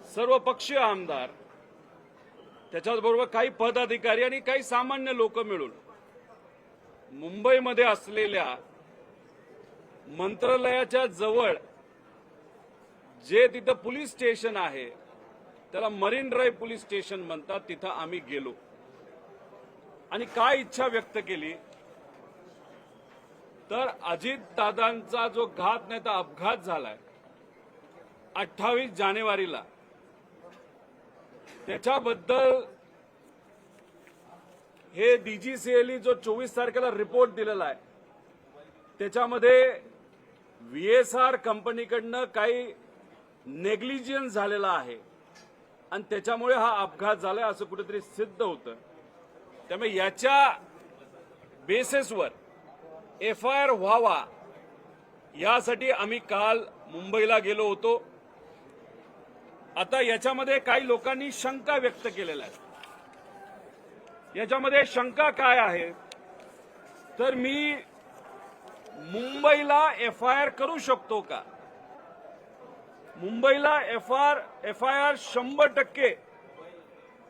सर्वपक्षीय आमदार, त्याच्याबरोबर काही पदाधिकारी आणि काही सामान्य लोक मिळून मुंबईमध्ये असलेल्या मंत्रालयाच्या जवळ जे तिथं पोलीस स्टेशन आहे, त्याला मरीन ड्राईव्ह पोलीस स्टेशन म्हणतात, तिथं आम्ही गेलो आणि काय इच्छा व्यक्त केली तर अजितदादांचा जो घात नाही तर अपघात झालाय 28 जानेवारीला, त्याच्याबद्दल हे डीजीसीएल जो 24 तारखेला रिपोर्ट दिलेला आहे त्याच्यामध्ये व्हीएसआर कंपनीकडनं काही नेग्लिजन्स झालेला आहे आणि त्याच्यामुळे हा अपघात झालाय असं कुठेतरी सिद्ध होतं। त्यामुळे याच्या बेसिसवर एफआयआर व्हावा यासाठी आम्ही काल मुंबईला गेलो होतो। आता याच्यामध्ये काही लोकांनी शंका व्यक्त केलेल्या आहेत। याच्यामध्ये शंका काय आहे तर मी मुंबईला एफआयआर करू शकतो का? मुंबईला एफआयआर 100%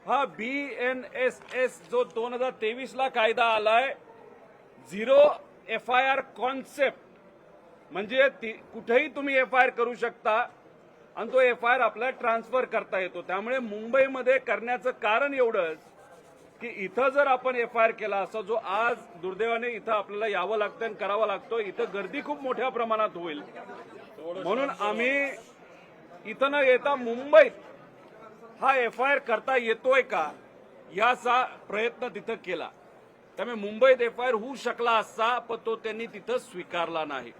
हा BNSS जो 2023 ला कायदा आलाय, झिरो एफआयआर कॉन्सेप्ट, म्हणजे कुठेही तुम्ही एफआयआर करू शकता आणि तो एफआयआर आपल्याला ट्रान्सफर करता येतो। त्यामुळे मुंबईमध्ये करण्याचं कारण एवढंच की इथं जर आपण एफआयआर केला असता, जो आज दुर्दैवाने इथं आपल्याला यावं लागतं आणि करावं लागतो, इथं गर्दी खूप मोठ्या प्रमाणात होईल, म्हणून आम्ही इथं न येता मुंबईत हा एफआयआर करता येतोय का याचा प्रयत्न तिथं केला। त्यामुळे मुंबईत एफआयआर होऊ शकला असता, पण तो त्यांनी तिथं स्वीकारला नाही।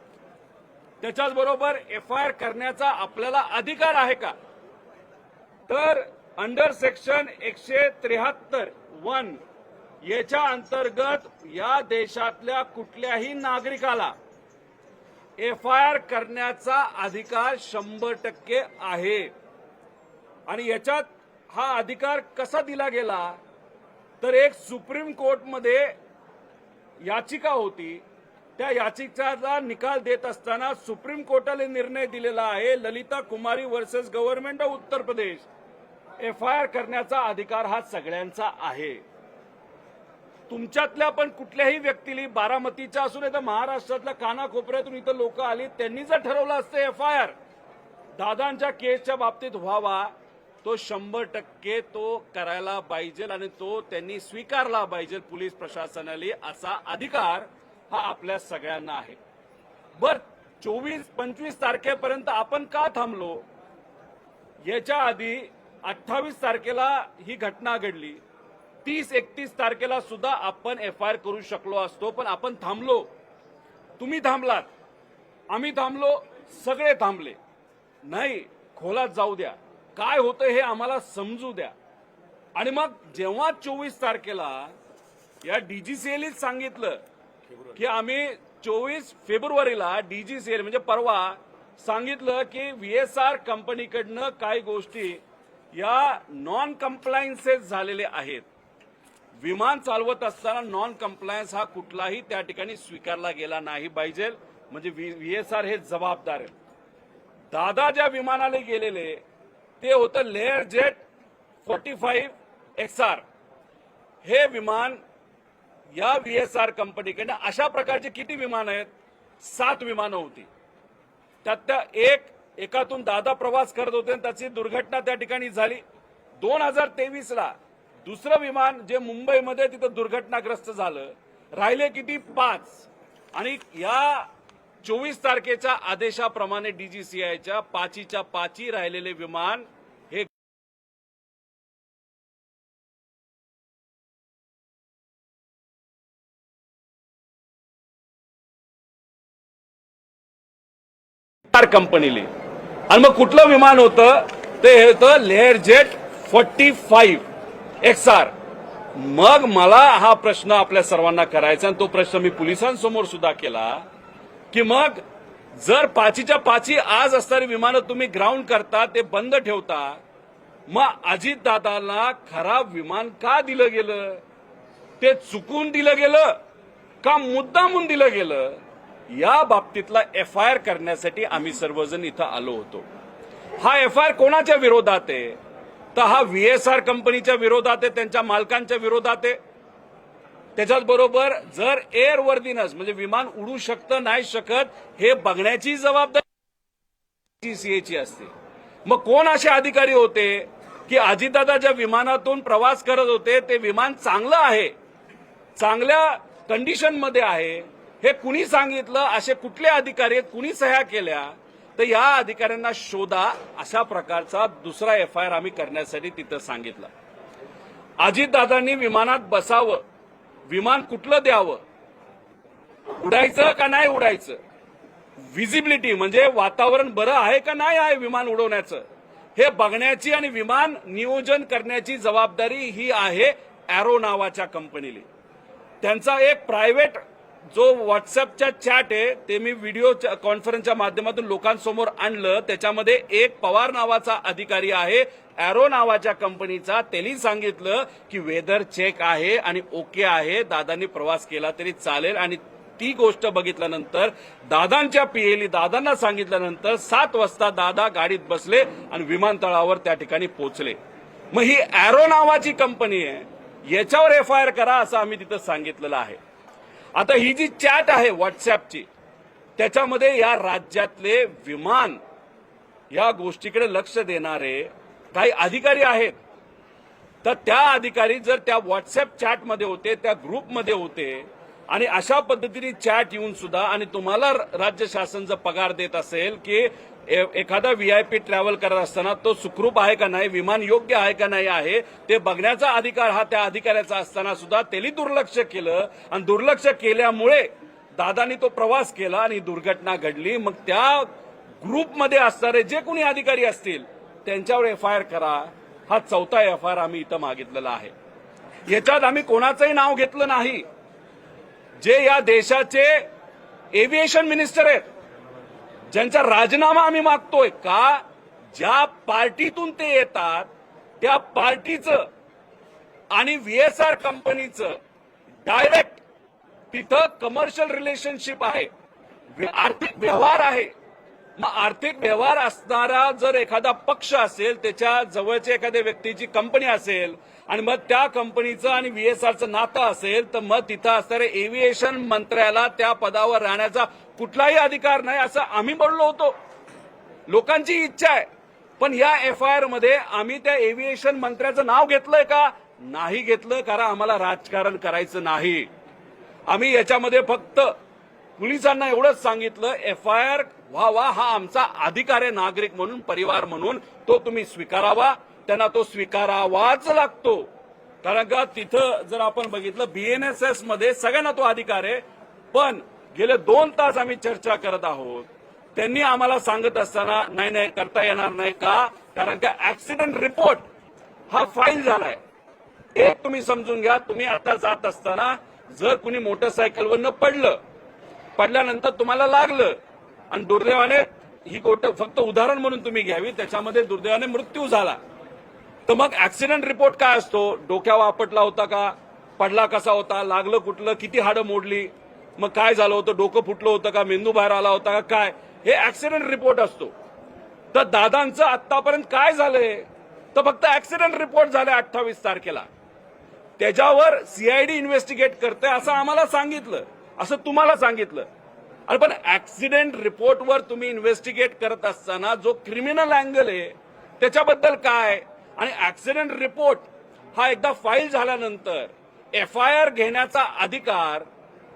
त्याच्याच बरोबर एफआयआर करण्याचा आपल्याला अधिकार आहे का तर अंडर सेक्शन 173(1) याच्या अंतर्गत या देशातल्या कुठल्याही नागरिकाला एफआयआर करण्याचा अधिकार 100% आहे। आणि याच्यात हा अधिकार कसा दिला गेला तर एक सुप्रीम कोर्टमध्ये याचिका होती, त्या याचिकेचा निकाल देत असताना सुप्रीम कोर्टाने निर्णय दिलेला आहे, ललिता कुमारी versus government of Uttar Pradesh, FIR करण्याचा अधिकार हा सगळ्यांचा आहे। तुमच्यातल्या पण कुठल्याही व्यक्तीला, बारामतीच्या असू नये तर महाराष्ट्रातल्या कानाकोपऱ्यातून इथं लोक आली, त्यांनी जर ठरवलं असतं एफआयआर दादांच्या केसच्या बाबतीत व्हावा, तो 100% तो करायला पाहिजे आणि तो त्यांनी स्वीकारला पाहिजे पोलीस प्रशासनाला। असा अधिकार हा आपल्या सगळ्यांना आहे। बर 24-25 तारखेपर्यंत आपण का थांबलो? याच्या आधी 28 तारखेला ही घटना घडली, 30-31 तारखेला सुद्धा आपण एफआयआर करू शकलो असतो, पण आपण थांबलो। तुम्ही थांबलात, आम्ही थांबलो, सगळे थांबले। नाही, खोलात जाऊ द्या, काय होतं हे आम्हाला समजू द्या। आणि मग जेव्हा 24 तारखेला या डीजीसीएल सांगितलं की आम्ही 24 फेब्रुवारीला डीजीसीएल म्हणजे परवा सांगितलं की व्हीएसआर कंपनीकडनं काही गोष्टी या नॉन कम्प्लायन्सेस झालेले आहेत। विमान चालवत असताना नॉन कम्प्लायन्स हा कुठलाही त्या ठिकाणी स्वीकारला गेला नाही पाहिजे, म्हणजे व्हीएसआर हे जबाबदार आहे। दादा ज्या विमानाला गेलेले ते होतं लेअर जेट 45 XR, हे विमान या व्हीएसआर कंपनीकडे अशा प्रकारचे किती विमान आहेत? 7 विमानं होती, त्यात एकातून दादा प्रवास करत होते आणि त्याची दुर्घटना त्या ठिकाणी झाली। 2023 ला दुसरं विमान जे मुंबईमध्ये तिथं दुर्घटनाग्रस्त झालं, राहिले किती? 5। आणि या 24 तारखेच्या आदेशाप्रमाणे डीजीसीआयच्या 5च्या 5 राहिलेले विमान हे कंपनीले। आणि मग कुठलं विमान होतं ते होतं लेअर जेट 45 XR। मग मला हा प्रश्न आपल्या सर्वांना करायचा आणि तो प्रश्न मी पोलिसांसमोर सुद्धा केला की मग जर 5च्या 5 आज असणारी विमानं तुम्ही ग्राउंड करता, ते बंद ठेवता, मग अजितदादांना खराब विमान का दिलं गेलं? ते चुकून दिलं गेलं का मुद्दामून दिलं गेलं? या बाबतीतला एफआयआर करण्यासाठी आम्ही सर्वजण इथं आलो होतो। हा एफआयआर कोणाच्या विरोधात आहे? तर हा व्हीएसआर कंपनीच्या विरोधात आहे, त्यांच्या मालकांच्या विरोधात आहे. त्याच्याच बरोबर जर एअरवर्दीनेस म्हणजे विमान उडू शकतं नाही शकत हे बघण्याची जबाबदारी सीएची असते. मग कोण असे अधिकारी होते की अजितदादा ज्या विमानातून प्रवास करत होते ते विमान चांगलं आहे, चांगल्या कंडिशनमध्ये आहे, हे कुणी सांगितलं? असे कुठले अधिकारी आहेत, कुणी सह्या केल्या? तर या अधिकाऱ्यांना शोधा. अशा प्रकारचा दुसरा एफआयआर आम्ही करण्यासाठी तिथं सांगितलं. अजितदादांनी विमानात बसावं, विमान कुठलं द्यावं, उडायचं का नाही उडायचं, व्हिजिबिलिटी म्हणजे वातावरण बरं आहे का नाही आहे विमान उडवण्याचं हे बघण्याची आणि विमान नियोजन करण्याची जबाबदारी ही आहे एरो नावाच्या कंपनीला. त्यांचा एक प्रायव्हेट जो व्हॉट्सअपच्या चॅट आहे ते मी व्हिडिओ कॉन्फरन्सच्या माध्यमातून लोकांसमोर आणलं. त्याच्यामध्ये एक पवार नावाचा अधिकारी आहे एरो नावाच्या कंपनीचा, त्यांनी सांगितलं की वेदर चेक आहे आणि ओके आहे, दादांनी प्रवास केला तरी चालेल. आणि ती गोष्ट बघितल्यानंतर दादांच्या पीएली दादांना सांगितल्यानंतर 7 वाजता दादा गाडीत बसले आणि विमानतळावर त्या ठिकाणी पोहोचले. मग ही एरो नावाची कंपनी आहे, याच्यावर एफआयआर करा असं आम्ही तिथं सांगितलेलं आहे. आता ही जी चॅट आहे व्हॉट्सअपची त्याच्यामध्ये या राज्यातले विमान या गोष्टीकडे लक्ष देणारे काही अधिकारी आहेत. तर त्या अधिकारी जर त्या व्हॉट्सअप चॅटमध्ये होते, त्या ग्रुपमध्ये होते आणि अशा पद्धतीने चॅट येऊन सुद्धा आणि तुम्हाला राज्य शासन जर पगार देत असेल की एखादा व्हीआयपी ट्रॅव्हल करत असताना तो सुखरूप आहे का नाही, विमान योग्य आहे का नाही आहे ते बघण्याचा अधिकार हा त्या अधिकाऱ्याचा असताना सुद्धा त्यांनी दुर्लक्ष केलं आणि दुर्लक्ष केल्यामुळे दादांनी तो प्रवास केला आणि दुर्घटना घडली. मग त्या ग्रुपमध्ये असणारे जे कोणी अधिकारी असतील त्यांच्यावर एफआयआर करा. हा चौथा एफआयआर आम्ही इथं मागितलेला आहे. याच्यात आम्ही कोणाचंही नाव घेतलं नाही. जे या देशाचे एव्हिएशन मिनिस्टर आहेत ज्यांचा राजीनामा आम्ही मागतोय का, ज्या पार्टीतून ते येतात त्या पार्टीचं आणि व्हीएसआर कंपनीचं डायरेक्ट तिथं कमर्शियल रिलेशनशिप आहे, आर्थिक व्यवहार आहे. मग आर्थिक व्यवहार असणारा जर एखादा पक्ष असेल, त्याच्या जवळच्या एखाद्या व्यक्तीची कंपनी असेल आणि मग त्या कंपनीचं आणि व्हीएसआरचं नातं असेल तर मग तिथं असणाऱ्या एव्हिएशन मंत्र्याला त्या पदावर राहण्याचा कुठलाही अधिकार नाही असं आम्ही बोललो होतो. लोकांची इच्छा आहे. पण या एफआयआर मध्ये आम्ही त्या एव्हिएशन मंत्र्याचं नाव घेतलंय का? नाही घेतलं, कारण आम्हाला राजकारण करायचं नाही. आम्ही याच्यामध्ये फक्त पोलिसांना एवढंच सांगितलं एफआयआर व्हावा, हा आमचा अधिकार आहे नागरिक म्हणून, परिवार म्हणून, तो तुम्ही स्वीकारावा. त्यांना तो स्वीकारावाच लागतो. कारण का तिथं जर आपण बघितलं बीएनएसएस मध्ये सगळ्यांना तो अधिकार आहे. पण गेले 2 तास आम्ही चर्चा करत आहोत. त्यांनी आम्हाला सांगत असताना नाही करता येणार नाही का, कारण का ऍक्सिडेंट रिपोर्ट हा फाईल झालाय. एक तुम्ही समजून घ्या, तुम्ही आता जात असताना जर कुणी मोटरसायकलवरनं पडल्यानंतर तुम्हाला लागलं आणि दुर्दैवाने ही गोष्ट फक्त उदाहरण म्हणून तुम्ही घ्यावी, त्याच्यामध्ये दुर्दैवाने मृत्यू झाला तर मग ऍक्सिडेंट रिपोर्ट काय असतो? डोक्यावर आपटला होता का, पडला कसा होता, लागलं कुठलं, किती हाडं मोडली, मग काय झालं होतं, डोकं फुटलं होतं का, मेंदू बाहेर आला होता का, काय, हे ऍक्सिडेंट रिपोर्ट असतो. तर दादांचं आतापर्यंत काय झालंय तर फक्त ऍक्सिडेंट रिपोर्ट झाले 28 तारखेला. त्याच्यावर सीआयडी इन्व्हेस्टिगेट करते असं आम्हाला सांगितलं, असं तुम्हाला सांगितलं. अरे पण ऍक्सिडेंट रिपोर्टवर तुम्ही इन्व्हेस्टिगेट करत असताना जो क्रिमिनल अँगल आहे त्याच्याबद्दल काय, आणि ऍक्सिडेंट रिपोर्ट हा एकदा फाईल झाल्यानंतर एफआयआर घेण्याचा अधिकार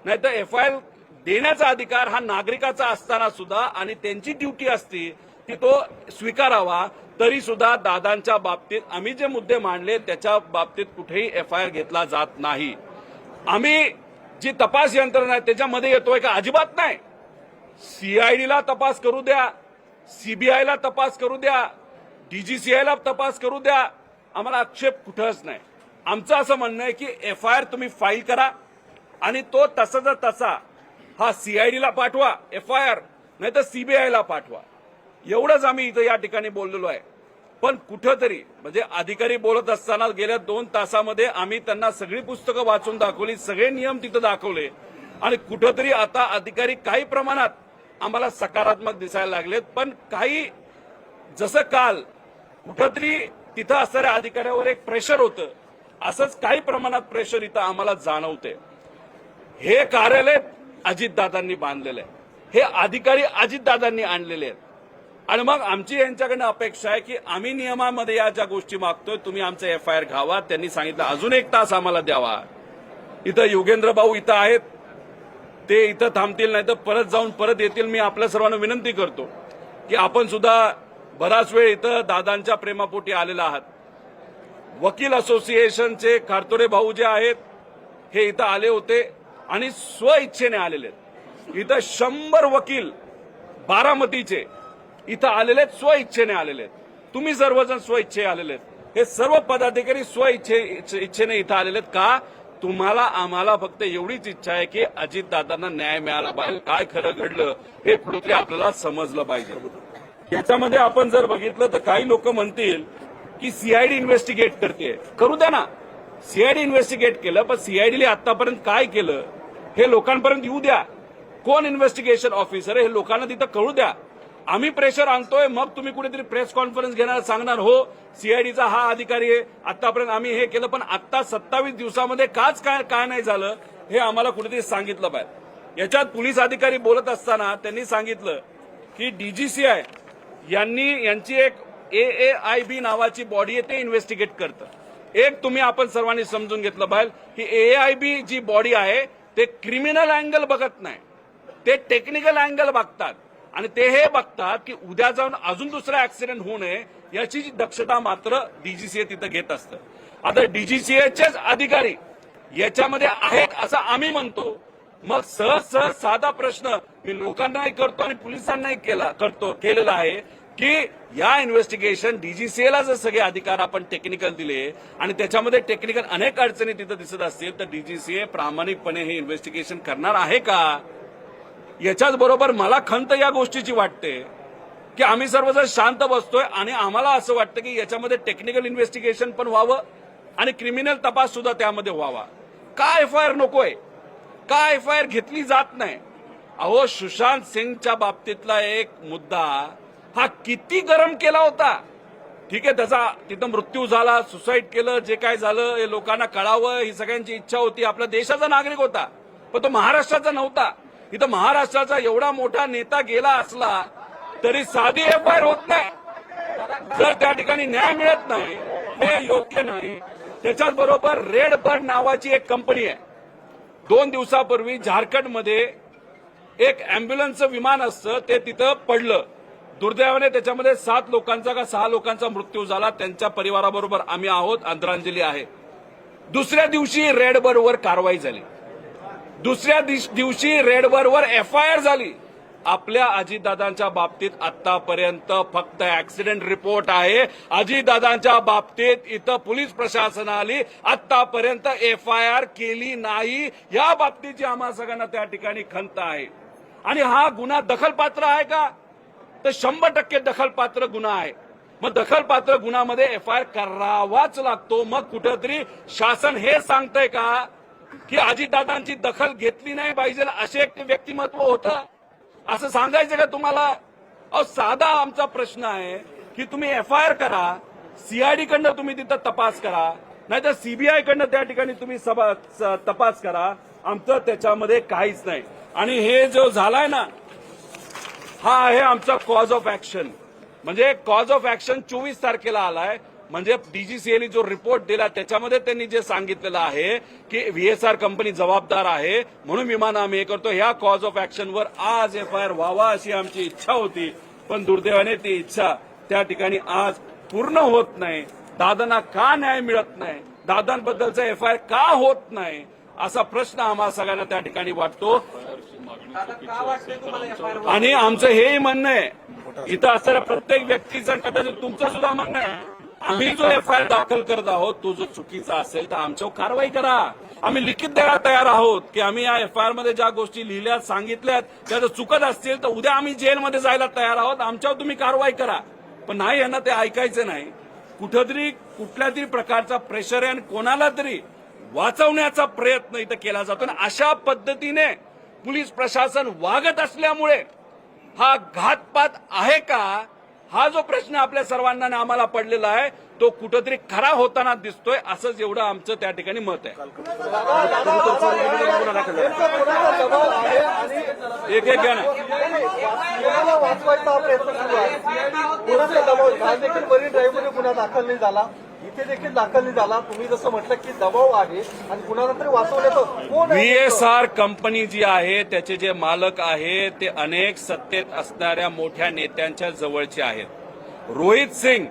नाही तर एफआयआर देण्याचा अधिकार हा नागरिकाचा असताना सुद्धा आणि त्यांची ड्युटी असते की तो स्वीकारावा. तरी सुद्धा दादांच्या बाबतीत आम्ही जे मुद्दे मांडले त्याच्या बाबतीत कुठेही एफआयआर घेतला जात नाही. आम्ही जी तपास यंत्रणा आहे त्याच्यामध्ये येतोय का? अजिबात नाही. सीआयडीला तपास करू द्या, सीबीआयला तपास करू द्या, डीजीसीआयला तपास करू द्या, आम्हाला आक्षेप कुठंच नाही. आमचं असं म्हणणं आहे की एफआयआर तुम्ही फाईल करा आणि तो तसाचा तसा हा सीआयडीला पाठवा एफआयआर, नाही तर सीबीआयला पाठवा. एवढंच आम्ही इथं या ठिकाणी बोललेलो आहे. पण कुठंतरी म्हणजे अधिकारी बोलत असताना गेल्या 2 तासामध्ये आम्ही त्यांना सगळी पुस्तकं वाचून दाखवली, सगळे नियम तिथं दाखवले आणि कुठंतरी आता अधिकारी काही प्रमाणात आम्हाला सकारात्मक दिसायला लागलेत. पण काही जसं काल कुठंतरी तिथं असणाऱ्या अधिकाऱ्यावर एक प्रेशर होतं, असंच काही प्रमाणात प्रेशर इथं आम्हाला जाणवते. हे कार्यालय अजितदादांनी बांधलेलं आहे, हे अधिकारी अजितदादांनी आणलेले आहेत. आणि मग आमची यांच्याकडनं अपेक्षा आहे की आम्ही नियमामध्ये या ज्या गोष्टी मागतोय तुम्ही आमचं एफआयआर घ्यावा. त्यांनी सांगितलं अजून 1 तास आम्हाला द्यावा. इथं योगेंद्र भाऊ इथं आहेत, ते इथं थांबतील नाही तर परत जाऊन परत येतील. मी आपल्या सर्वांना विनंती करतो की आपण सुद्धा बराच वेळ इथं दादांच्या प्रेमापोटी आलेला आहात. वकील असोसिएशनचे कारतोरे भाऊ जे आहेत हे इथं आले होते आणि स्वइच्छेने आलेले आहेत. इथं 100 वकील बारामतीचे इथं आलेले आहेत, स्वइच्छेने आलेले आहेत. तुम्ही सर्वजण स्वइच्छे आलेले आहेत. हे सर्व पदाधिकारी स्वइच्छेने इथं आलेले आहेत. का? तुम्हाला आम्हाला फक्त एवढीच इच्छा आहे की अजितदादांना न्याय मिळाला पाहिजे. काय खरं घडलं हे कुठेतरी आपल्याला समजलं पाहिजे. याच्यामध्ये आपण जर बघितलं तर काही लोक म्हणतील की सीआयडी इन्व्हेस्टिगेट करते. करू द्या ना, सीआयडी इन्व्हेस्टिगेट केलं, पण सीआयडीने आतापर्यंत काय केलं हे लोकांपर्यंत येऊ द्या. कोण इन्व्हेस्टिगेशन ऑफिसर हे लोकांना तिथं कळू द्या. आम्ही प्रेशर आणतोय, मग तुम्ही कुठेतरी प्रेस कॉन्फरन्स घेणार, सांगणार हो सीआयडीचा हा अधिकारी आहे, आतापर्यंत आम्ही हे केलं, पण आता 27 दिवसामध्ये काच काय नाही झालं हे आम्हाला कुठेतरी सांगितलं पाहिजे. याच्यात पोलीस अधिकारी बोलत असताना त्यांनी सांगितलं की डीजीसीआय यांची एक AAIB नावाची बॉडी आहे, ते इन्व्हेस्टिगेट करतं. एक तुम्ही आपण सर्वांनी समजून घेतलं पाहिजे की AAIB जी बॉडी आहे ते क्रिमिनल अँगल बघत नाही, ते टेक्निकल अँगल बघतात. आणि ते हे बघतात की उद्या जाऊन अजून दुसरा ऍक्सिडेंट होऊ नये याची दक्षता मात्र डीजीसीए तिथं घेत असतं. आता डीजीसीएचेच अधिकारी याच्यामध्ये आहेत असं आम्ही म्हणतो. मग सहज साधा प्रश्न मी लोकांनाही करतो आणि पोलिसांनाही केलेला आहे की या इन्व्हेस्टिगेशन डीजीसीएला जर सगळे अधिकार आपण टेक्निकल दिले आणि त्याच्यामध्ये टेक्निकल अनेक अडचणी तिथं दिसत असतील तर डीजीसीए प्रामाणिकपणे हे इन्व्हेस्टिगेशन करणार आहे का? याच्याच बरोबर मला खंत या गोष्टीची वाटते की आम्ही सर्वजण शांत बसतोय आणि आम्हाला असं वाटतं की याच्यामध्ये टेक्निकल इन्व्हेस्टिगेशन पण व्हावं आणि क्रिमिनल तपास सुद्धा त्यामध्ये व्हावा. का एफआयआर नकोय? का एफआयआर घेतली जात नाही? अहो, सुशांत सिंगच्या बाबतीतला एक मुद्दा हा किती गरम केला होता. ठीक आहे, त्याचा तिथं मृत्यू झाला, सुसाईड केलं, जे काय झालं हे लोकांना कळावं ही सगळ्यांची इच्छा होती. आपल्या देशाचा नागरिक होता, पण तो महाराष्ट्राचा नव्हता. इथं महाराष्ट्राचा एवढा मोठा नेता गेला असला तरी साधी एफआयआर होत नाही. जर त्या ठिकाणी न्याय मिळत नाही हे योग्य नाही. त्याच्याच बरोबर रेड बर्ड नावाची एक कंपनी आहे. 2 दिवसापूर्वी झारखंडमध्ये एक अँब्युलन्सचं विमान असतं ते तिथं पडलं. दुर्दैवाने त्याच्यामध्ये 7 लोकांचा का 6 लोकांचा मृत्यू झाला. त्यांच्या परिवाराबरोबर आम्ही आहोत, आदरांजली आहे. दुसऱ्या दिवशी रेड बर्डवर कारवाई झाली. दुसऱ्या दिवशी रेड बर्डवर एफआयआर झाली. आपल्या अजितदादांच्या बाबतीत आतापर्यंत फक्त ऍक्सिडेंट रिपोर्ट आहे. अजितदादांच्या बाबतीत इथं पोलीस प्रशासनाने आतापर्यंत एफआयआर केली नाही. या बाबतीची आम्हा सगळ्यांना त्या ठिकाणी खंत आहे. आणि हा गुन्हा दखलपात्र आहे का? तर 100% दखलपात्र गुन्हा आहे. मग दखलपात्र गुन्ह्यामध्ये एफआयआर करावाच लागतो. मग कुठेतरी शासन हे सांगतंय का की अजितदादांची दखल घेतली नाही पाहिजे असे एक व्यक्तिमत्व होतं असं सांगायचं का तुम्हाला? अहो, साधा आमचा प्रश्न आहे की तुम्ही एफआयआर करा, सीआयडी कडनं तुम्ही तिथं तपास करा, नाहीतर सीबीआय कडनं त्या ठिकाणी तुम्ही तपास करा. आमचं त्याच्यामध्ये काहीच नाही. आणि हे जो झालाय ना हा आहे आमचा कॉज ऑफ ऍक्शन. म्हणजे कॉज ऑफ ऍक्शन 24 तारखेला आलाय. म्हणजे डीजीसीएने जो रिपोर्ट दिला त्याच्यामध्ये त्यांनी जे सांगितलेलं आहे की व्हीएसआर कंपनी जबाबदार आहे म्हणून विमान आम्ही हे करतो. ह्या कॉज ऑफ ऍक्शनवर आज एफआयआर व्हावा अशी आमची इच्छा होती, पण दुर्दैवाने ती इच्छा त्या ठिकाणी आज पूर्ण होत नाही. दादांना का न्याय मिळत नाही, दादांबद्दलचा एफआयआर का होत नाही असा प्रश्न आम्हाला सगळ्यांना त्या ठिकाणी वाटतो. आणि आमचं हेही म्हणणं आहे, इथं असणाऱ्या प्रत्येक व्यक्तीचं कदाचित तुमचं सुद्धा म्हणणं आहे, आम्ही जो एफआयआर दाखल करत आहोत तो जो चुकीचा असेल तर आमच्यावर कारवाई करा. आम्ही लिखित द्यायला तयार आहोत की आम्ही या एफआयआर मध्ये ज्या गोष्टी लिहिल्यात सांगितल्यात त्या जर चुकत असतील तर उद्या आम्ही जेलमध्ये जायला तयार आहोत, आमच्यावर तुम्ही कारवाई करा. पण नाही, यांना ते ऐकायचं नाही. कुठंतरी कुठल्या तरी प्रकारचा प्रेशर आहे आणि कोणाला तरी वाचवण्याचा प्रयत्न इथं केला जातो. आणि अशा पद्धतीने पोलीस प्रशासन वागत असल्यामुळे हा घातपात आहे का हा जो प्रश्न आपल्या सर्वांना आणि आम्हाला पडलेला आहे तो कुठंतरी खरा होताना दिसतोय, असंच एवढं आमचं त्या ठिकाणी मत आहे. एक एक घ्या ना. वाचवायचा प्रयत्न सुरू आहे. कोणाचा दबाव काल देखील मरीन ड्राईव्हमध्ये गुन्हा दाखल नाही झाला, इथे देखील दाखल नाही झाला. तुम्ही जसं म्हटलं की दबाव आहे आणि कुणाला तरी वाचवण्याचं कोण आहे? VSR कंपनी जी आहे त्याचे जे मालक आहेत ते अनेक सत्तेत असणाऱ्या मोठ्या नेत्यांच्या जवळचे आहेत. रोहित सिंग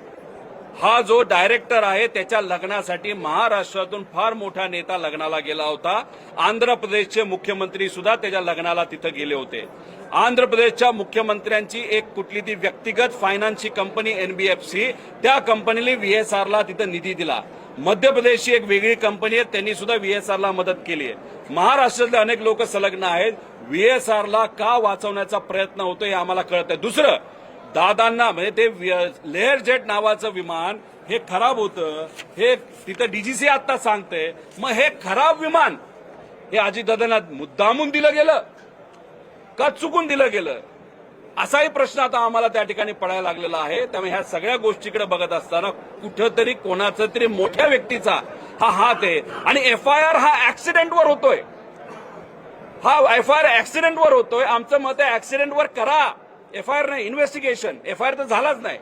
हा जो डायरेक्टर आहे त्याच्या लग्नासाठी महाराष्ट्रातून फार मोठा नेता लग्नाला गेला होता. आंध्र प्रदेशचे मुख्यमंत्री सुद्धा त्याच्या लग्नाला तिथे गेले होते. आंध्र प्रदेशच्या मुख्यमंत्र्यांची एक कुठली ती व्यक्तिगत फायनान्सची कंपनी NBFC, त्या कंपनीने VSRला तिथे निधी दिला. मध्य प्रदेशची एक वेगळी कंपनी आहे, त्यांनी सुद्धा VSRला मदत केली आहे. महाराष्ट्रातले अनेक लोक संलग्न आहेत. VSRला का वाचवण्याचा प्रयत्न होतो हे आम्हाला कळत आहे. दुसरं, दादांना म्हणजे ते लेअर जेट नावाचं विमान हे खराब होतं, हे तिथं DGC आता सांगते. मग हे खराब विमान हे अजितदादांना मुद्दामून दिलं गेलं का चुकून दिलं गेलं, असाही प्रश्न आता आम्हाला त्या ठिकाणी पडायला लागलेला आहे. त्यामुळे ह्या सगळ्या गोष्टीकडे बघत असताना कुठंतरी कोणाचा तरी मोठ्या व्यक्तीचा हा हात आहे. आणि FIR हा ऍक्सिडेंटवर होतोय, हा FIR ऍक्सिडेंटवर होतोय. आमचं मत आहे ऍक्सिडेंटवर करा, FIR नाही, इन्व्हेस्टिगेशन. FIR तर झालाच नाही,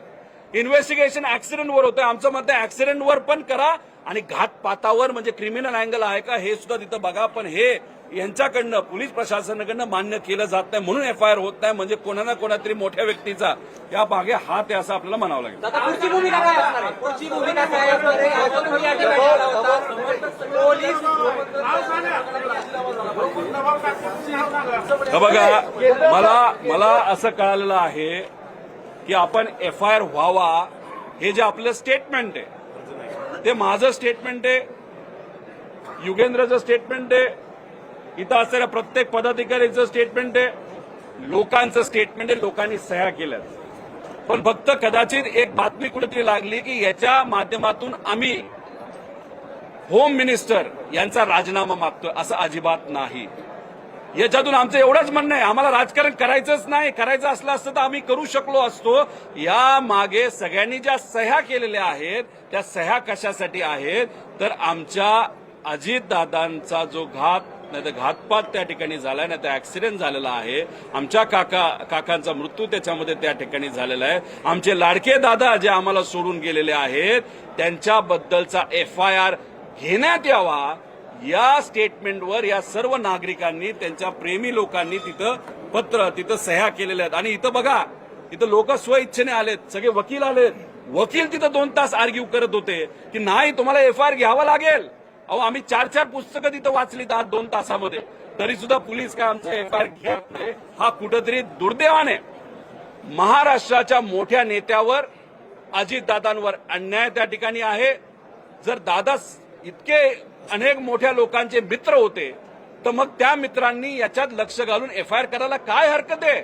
इन्व्हेस्टिगेशन ऍक्सिडेंटवर होतोय. आमचं मत आहे ऍक्सिडेंटवर पण करा आणि घातपातावर म्हणजे क्रिमिनल अँगल आहे का हे सुद्धा तिथं बघा. पण हे यांच्याकडनं पोलीस प्रशासनाकडनं मान्य केलं जात नाही म्हणून FIR होत नाही. म्हणजे कोणा ना कोणातरी मोठ्या व्यक्तीचा या मागे हात आहे असं आपल्याला म्हणावं लागेल. पुढची भूमिका काय असणार आहे? पुढची भूमिका काय असणार आहे? आता तुम्ही या ठिकाणी आला होता. बघा, मला असं कळालेलं आहे की आपण FIR व्हावा हे जे आपलं स्टेटमेंट आहे ते माझं स्टेटमेंट आहे, युगेंद्रचं स्टेटमेंट आहे, इथं असलेल्या प्रत्येक पदाधिकाऱ्याचं स्टेटमेंट आहे, लोकांचं स्टेटमेंट आहे, लोकांनी सह्या केल्यात. पण फक्त कदाचित एक बातमी कुठेतरी लागली की याच्या माध्यमातून आम्ही होम मिनिस्टर यांचा राजीनामा मागतोय. असं अजिबात नाही. याच्यातून आमचं एवढंच म्हणणं आहे, आम्हाला राजकारण करायचंच नाही. करायचं असलं असतं तर आम्ही करू शकलो असतो. या मागे सगळ्यांनी ज्या सह्या केलेल्या आहेत त्या सह्या कशासाठी आहेत तर आमच्या अजितदादांचा जो नाही तर घातपात त्या ठिकाणी झालाय, नाही तर ऍक्सिडेंट झालेला आहे. आमच्या काकांचा मृत्यू त्याच्यामध्ये त्या ठिकाणी झालेला आहे. आमचे लाडके दादा जे आम्हाला सोडून गेलेले आहेत त्यांच्याबद्दलचा FIR घेण्यात यावा. या स्टेटमेंटवर या सर्व नागरिकांनी, त्यांच्या प्रेमी लोकांनी तिथं सह्या केलेल्या आहेत. आणि इथं बघा, इथं लोक स्वइच्छेने आलेत, सगळे वकील आलेत. वकील तिथं 2 तास आर्ग्यू करत होते की नाही तुम्हाला FIR घ्यावा लागेल. अहो, आम्ही 4 पुस्तकं तिथं वाचलीत आज 2 तासामध्ये, तरी सुद्धा पोलीस काय आमचं FIR घेत नाही. हा कुठंतरी दुर्दैवाने महाराष्ट्राच्या मोठ्या नेत्यावर, अजितदादांवर अन्याय त्या ठिकाणी आहे. जर दादा इतके अनेक मोठ्या लोकांचे मित्र होते तर मग त्या मित्रांनी याच्यात लक्ष घालून FIR करायला काय हरकत आहे.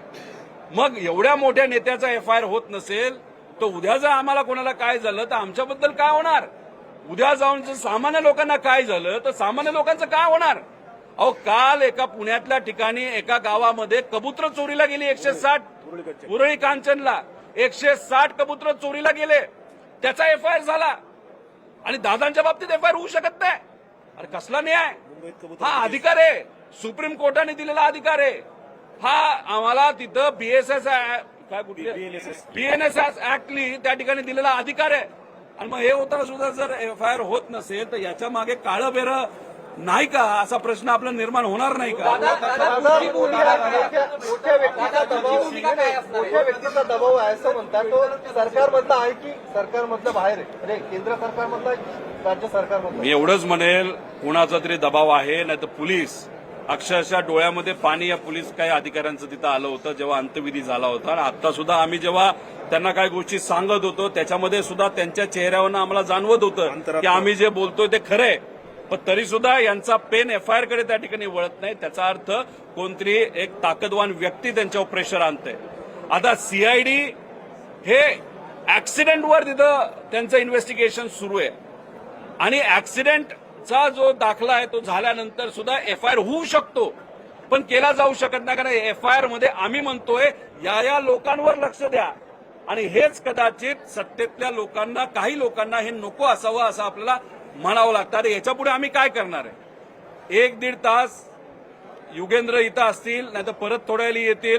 मग एवढ्या मोठ्या नेत्याचा FIR होत नसेल तर उद्या जर आम्हाला कोणाला काय झालं तर आमच्याबद्दल काय होणार. उद्या जाऊन जर सामान्य लोकांना काय झालं तर सामान्य लोकांचं काय होणार. अहो, काल एका पुण्यातल्या ठिकाणी एका गावामध्ये कबूतर चोरीला गेली. 160 उरळी कांचनला 160 कबूतर चोरीला गेले, त्याचा FIR झाला. आणि दादांच्या बाबतीत FIR होऊ शकत नाही. अरे कसला न्याय. हा अधिकार आहे, सुप्रीम कोर्टाने दिलेला अधिकार आहे. हा आम्हाला तिथं BNSS ऍक्टली त्या ठिकाणी दिलेला अधिकार आहे. आणि मग हे होताना सुद्धा जर FIR होत नसेल तर याच्या मागे काळं बेरं नाही का असा प्रश्न आपला निर्माण होणार नाही का. मोठ्या व्यक्तीचा दबाव आहे असं म्हणतात. तो सरकारमधला आहे की सरकारमधलं बाहेर आहे? अरे केंद्र सरकारमधला की राज्य सरकारमधला? मी एवढंच म्हणेल, कुणाचा तरी दबाव आहे. नाही तर पोलीस अक्षरशः डोळ्यामध्ये पाणी या पोलीस काही अधिकाऱ्यांचं तिथं आलं होतं जेव्हा अंत्यविधी झाला होता. आणि आता सुद्धा आम्ही जेव्हा त्यांना काही गोष्टी सांगत होतो त्याच्यामध्ये सुद्धा त्यांच्या चेहऱ्यावरनं आम्हाला जाणवत होतं की आम्ही जे बोलतोय ते खरंय. पण तरी सुद्धा यांचा पेन FIR कडे त्या ठिकाणी वळत नाही. त्याचा अर्थ कोणतरी एक ताकदवान व्यक्ती त्यांच्यावर प्रेशर आणते. आता CID हे ऍक्सिडेंटवर तिथं त्यांचं इन्व्हेस्टिगेशन सुरू आहे. आणि ऍक्सिडेंटचा जो दाखला आहे तो झाल्यानंतर सुद्धा FIR होऊ शकतो पण केला जाऊ शकत नाही. कारण FIR मध्ये आम्ही म्हणतोय या लोकांवर लक्ष द्या. आणि हेच कदाचित सत्तेतल्या लोकांना, काही लोकांना हे नको असावं असं आपल्याला म्हणावं लागतं. अरे याच्यापुढे आम्ही काय करणार आहे? 1-1.5 तास युगेंद्र इथं असतील, नाही तर परत थोड्या वेळी येतील,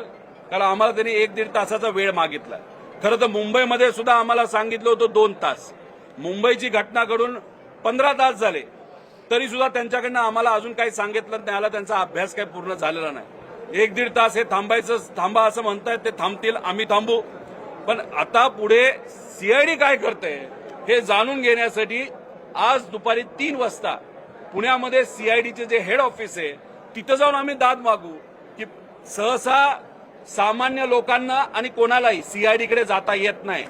कारण आम्हाला त्यांनी 1-1.5 तासाचा वेळ मागितला. खरं तर मुंबईमध्ये सुद्धा आम्हाला सांगितलं होतं 2 तास. मुंबईची घटना घडून 15 तास झाले, तरी सुद्धा त्यांच्याकडनं आम्हाला अजून काही सांगितलं नाही आलं. त्यांचा अभ्यास काही पूर्ण झालेला नाही. 1-1.5 तास हे थांबा असं म्हणतायत, ते थांबतील, आम्ही थांबू. पण आता पुढे सीआयडी काय करते हे जाणून घेण्यासाठी आज दुपारी 3 वाजता पुण्यामध्ये सीआयडीचे जे हेड ऑफिस आहे तिथं जाऊन आम्ही दाद मागू की सहसा सामान्य लोकांना आणि कोणालाही सीआयडीकडे जाता येत नाही.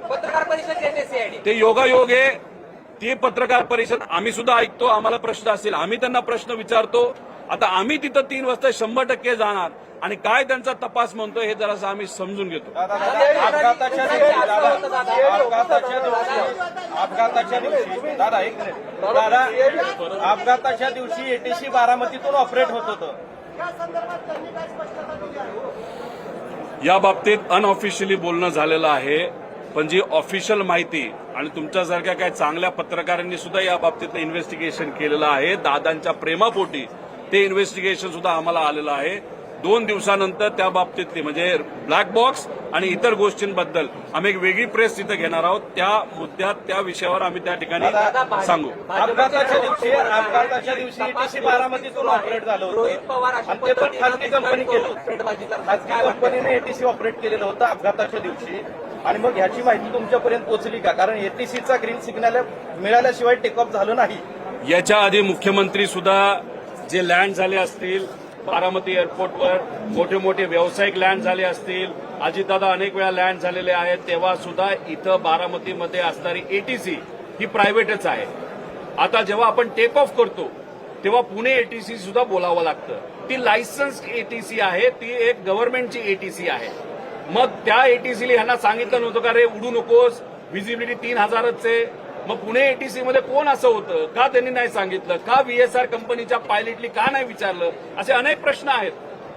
पत्रकार परिषद घेते सीआयडी. ते योगायोग आहे. ती पत्रकार परिषद आम्ही सुद्धा ऐकतो. आम्हाला प्रश्न असतील, आम्ही त्यांना प्रश्न विचारतो. आता आम्ही तिथं 3 वाजता 100% जाणार आणि काय त्यांचा तपास म्हणतोय हे जरासं आम्ही समजून घेतो. अपघाताच्या दिवशी दादा एक मिनिट दादा अपघाताच्या दिवशी एटीसी बारामतीतून ऑपरेट होत होतं. या बाबतीत अनऑफिशियली बोलणं झालेलं आहे, पण जी ऑफिशियल माहिती आणि तुमच्यासारख्या काही चांगल्या पत्रकारांनी सुद्धा या बाबतीतलं इन्व्हेस्टिगेशन केलेलं आहे. दादांच्या प्रेमापोटी ते इन्व्हेस्टिगेशन सुद्धा आम्हाला आलेलं आहे. 2 दिवसानंतर त्या बाबतीतली म्हणजे ब्लॅक बॉक्स आणि इतर गोष्टींबद्दल आम्ही एक वेगळी प्रेस तिथं घेणार आहोत. त्या मुद्द्यात, त्या विषयावर आम्ही त्या ठिकाणी सांगू. अपघाताच्या दिवशी एटीसी बारामतीतून ऑपरेट झालं रोहित होतं पवार आणि ते पण खासगी कंपनी केलं. खासगी कंपनीने एटीसी ऑपरेट केलेलं होतं अपघाताच्या दिवशी. आणि मग ह्याची माहिती तुमच्यापर्यंत पोहोचली का? कारण एटीसीचा ग्रीन सिग्नल मिळाल्याशिवाय टेक ऑफ झालं नाही. याच्या आधी मुख्यमंत्री सुद्धा जे लँड झाले असतील बारामती एअरपोर्टवर, मोठे मोठे व्यावसायिक लँड झाले असतील, अजितदादा अनेक वेळा लँड झालेले आहेत, तेव्हा सुद्धा इथं बारामतीमध्ये असणारी एटीसी ही प्रायव्हेटच आहे. आता जेव्हा आपण टेक ऑफ करतो तेव्हा पुणे एटीसी सुद्धा बोलावं लागतं. ती लायसन्स एटीसी आहे, ती एक गव्हर्नमेंटची एटीसी आहे. मग त्या एटीसीला ह्यांना सांगितलं नव्हतं का रे उडू नकोस, व्हिजिबिलिटी 3000च आहे. मग पुणे एटीसी मध्ये कोण असं होतं, का त्यांनी नाही सांगितलं, का व्हीएसआर कंपनीच्या पायलटली का नाही विचारलं, असे अनेक प्रश्न आहेत.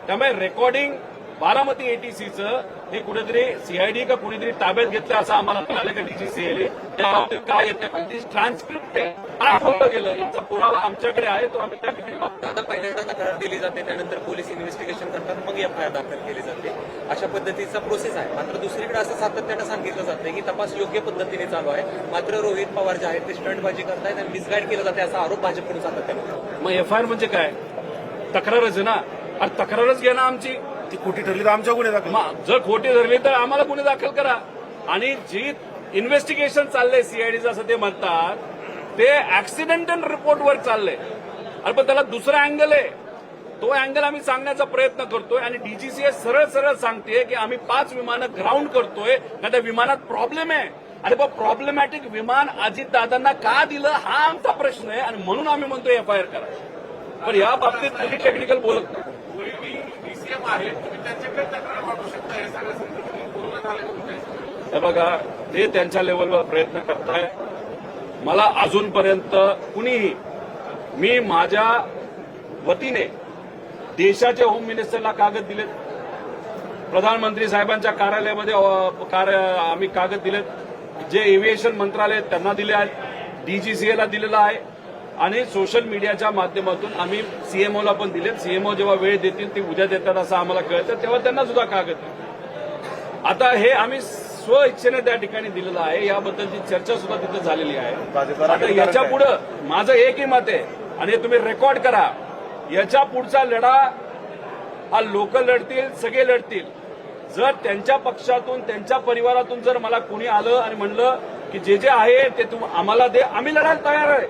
त्यामुळे रेकॉर्डिंग बारामती एटीसीचं हे कुठेतरी सीआयडी का कुणीतरी ताब्यात घेतलं असं आम्हाला मिळालं का डीजीसीएने. त्या बाबतीत काय येतं ट्रान्सक्रिप्ट काय होतं गेलं याचा पुरावा आमच्याकडे आहे, तो आम्ही त्या ठिकाणी वापरतो. आता पहिल्यांदा तक्रार दिली जाते, त्यानंतर पोलीस इन्व्हेस्टिगेशन करतात, मग एफआयआर दाखल केली जाते. अशा पद्धतीचा प्रोसेस आहे. मात्र दुसरीकडे असं सातत्यानं सांगितलं जातं की तपास योग्य पद्धतीने चालू आहे. मात्र रोहित पवार जे आहेत ते स्टंटबाजी करतायत आणि मिसगाईड केलं जाते असा आरोप भाजपकडून सातत्याने होतो. मग एफआयआर म्हणजे काय? तक्रारच आहे ना. अरे तक्रारच घ्या ना आमची. ती खोटी ठरली तर आमच्या गुन्हे दाखल. जर खोटी धरली तर आम्हाला गुन्हे दाखल करा. आणि जी इन्व्हेस्टिगेशन चाललंय सीआयडीचं असं ते म्हणतात, ते ऍक्सिडेंटल रिपोर्टवर चाललंय. अरे पण त्याला दुसरा अँगल आहे, तो अँगल आम्ही सांगण्याचा प्रयत्न करतोय. आणि डीजीसीए सरळ सरळ सांगते की आम्ही 5 विमानं ग्राउंड करतोय, कारण त्या विमानात प्रॉब्लेम आहे. अरे पण प्रॉब्लेमॅटिक विमान अजितदादांना का दिलं हा आमचा प्रश्न आहे, आणि म्हणून आम्ही म्हणतोय एफआयआर करा. पण या बाबतीत कधी टेक्निकल बोलत नाही. हे बघा, ते त्यांच्या लेवलवर प्रयत्न करताय. मला अजूनपर्यंत कुणीही, मी माझ्या वतीने देशाच्या होम मिनिस्टरला कागद दिलेत, प्रधानमंत्री साहेबांच्या कार्यालयामध्ये आम्ही कागद दिलेत, जे एव्हिएशन मंत्रालय त्यांना दिले आहेत, डीजीसीएला दिलेलं आहे, आणि सोशल मीडियाच्या माध्यमातून आम्ही सीएमओला पण दिलेत. सीएमओ जेव्हा वेळ देतील ती उद्या देतात असं आम्हाला कळतं, तेव्हा त्यांना सुद्धा कागद दिले. आता हे आम्ही स्व इच्छेने त्या ठिकाणी दिलेलं आहे. याबद्दलची चर्चा सुद्धा तिथे झालेली आहे. आता याच्या पुढं माझं एकही मत आहे, आणि हे तुम्ही रेकॉर्ड करा, याच्या पुढचा लढा हा लोक लढतील, सगळे लढतील. जर त्यांच्या पक्षातून, त्यांच्या परिवारातून जर मला कुणी आलं आणि म्हणलं की जे जे आहे ते आम्हाला दे, आम्ही लढायला तयार आहे.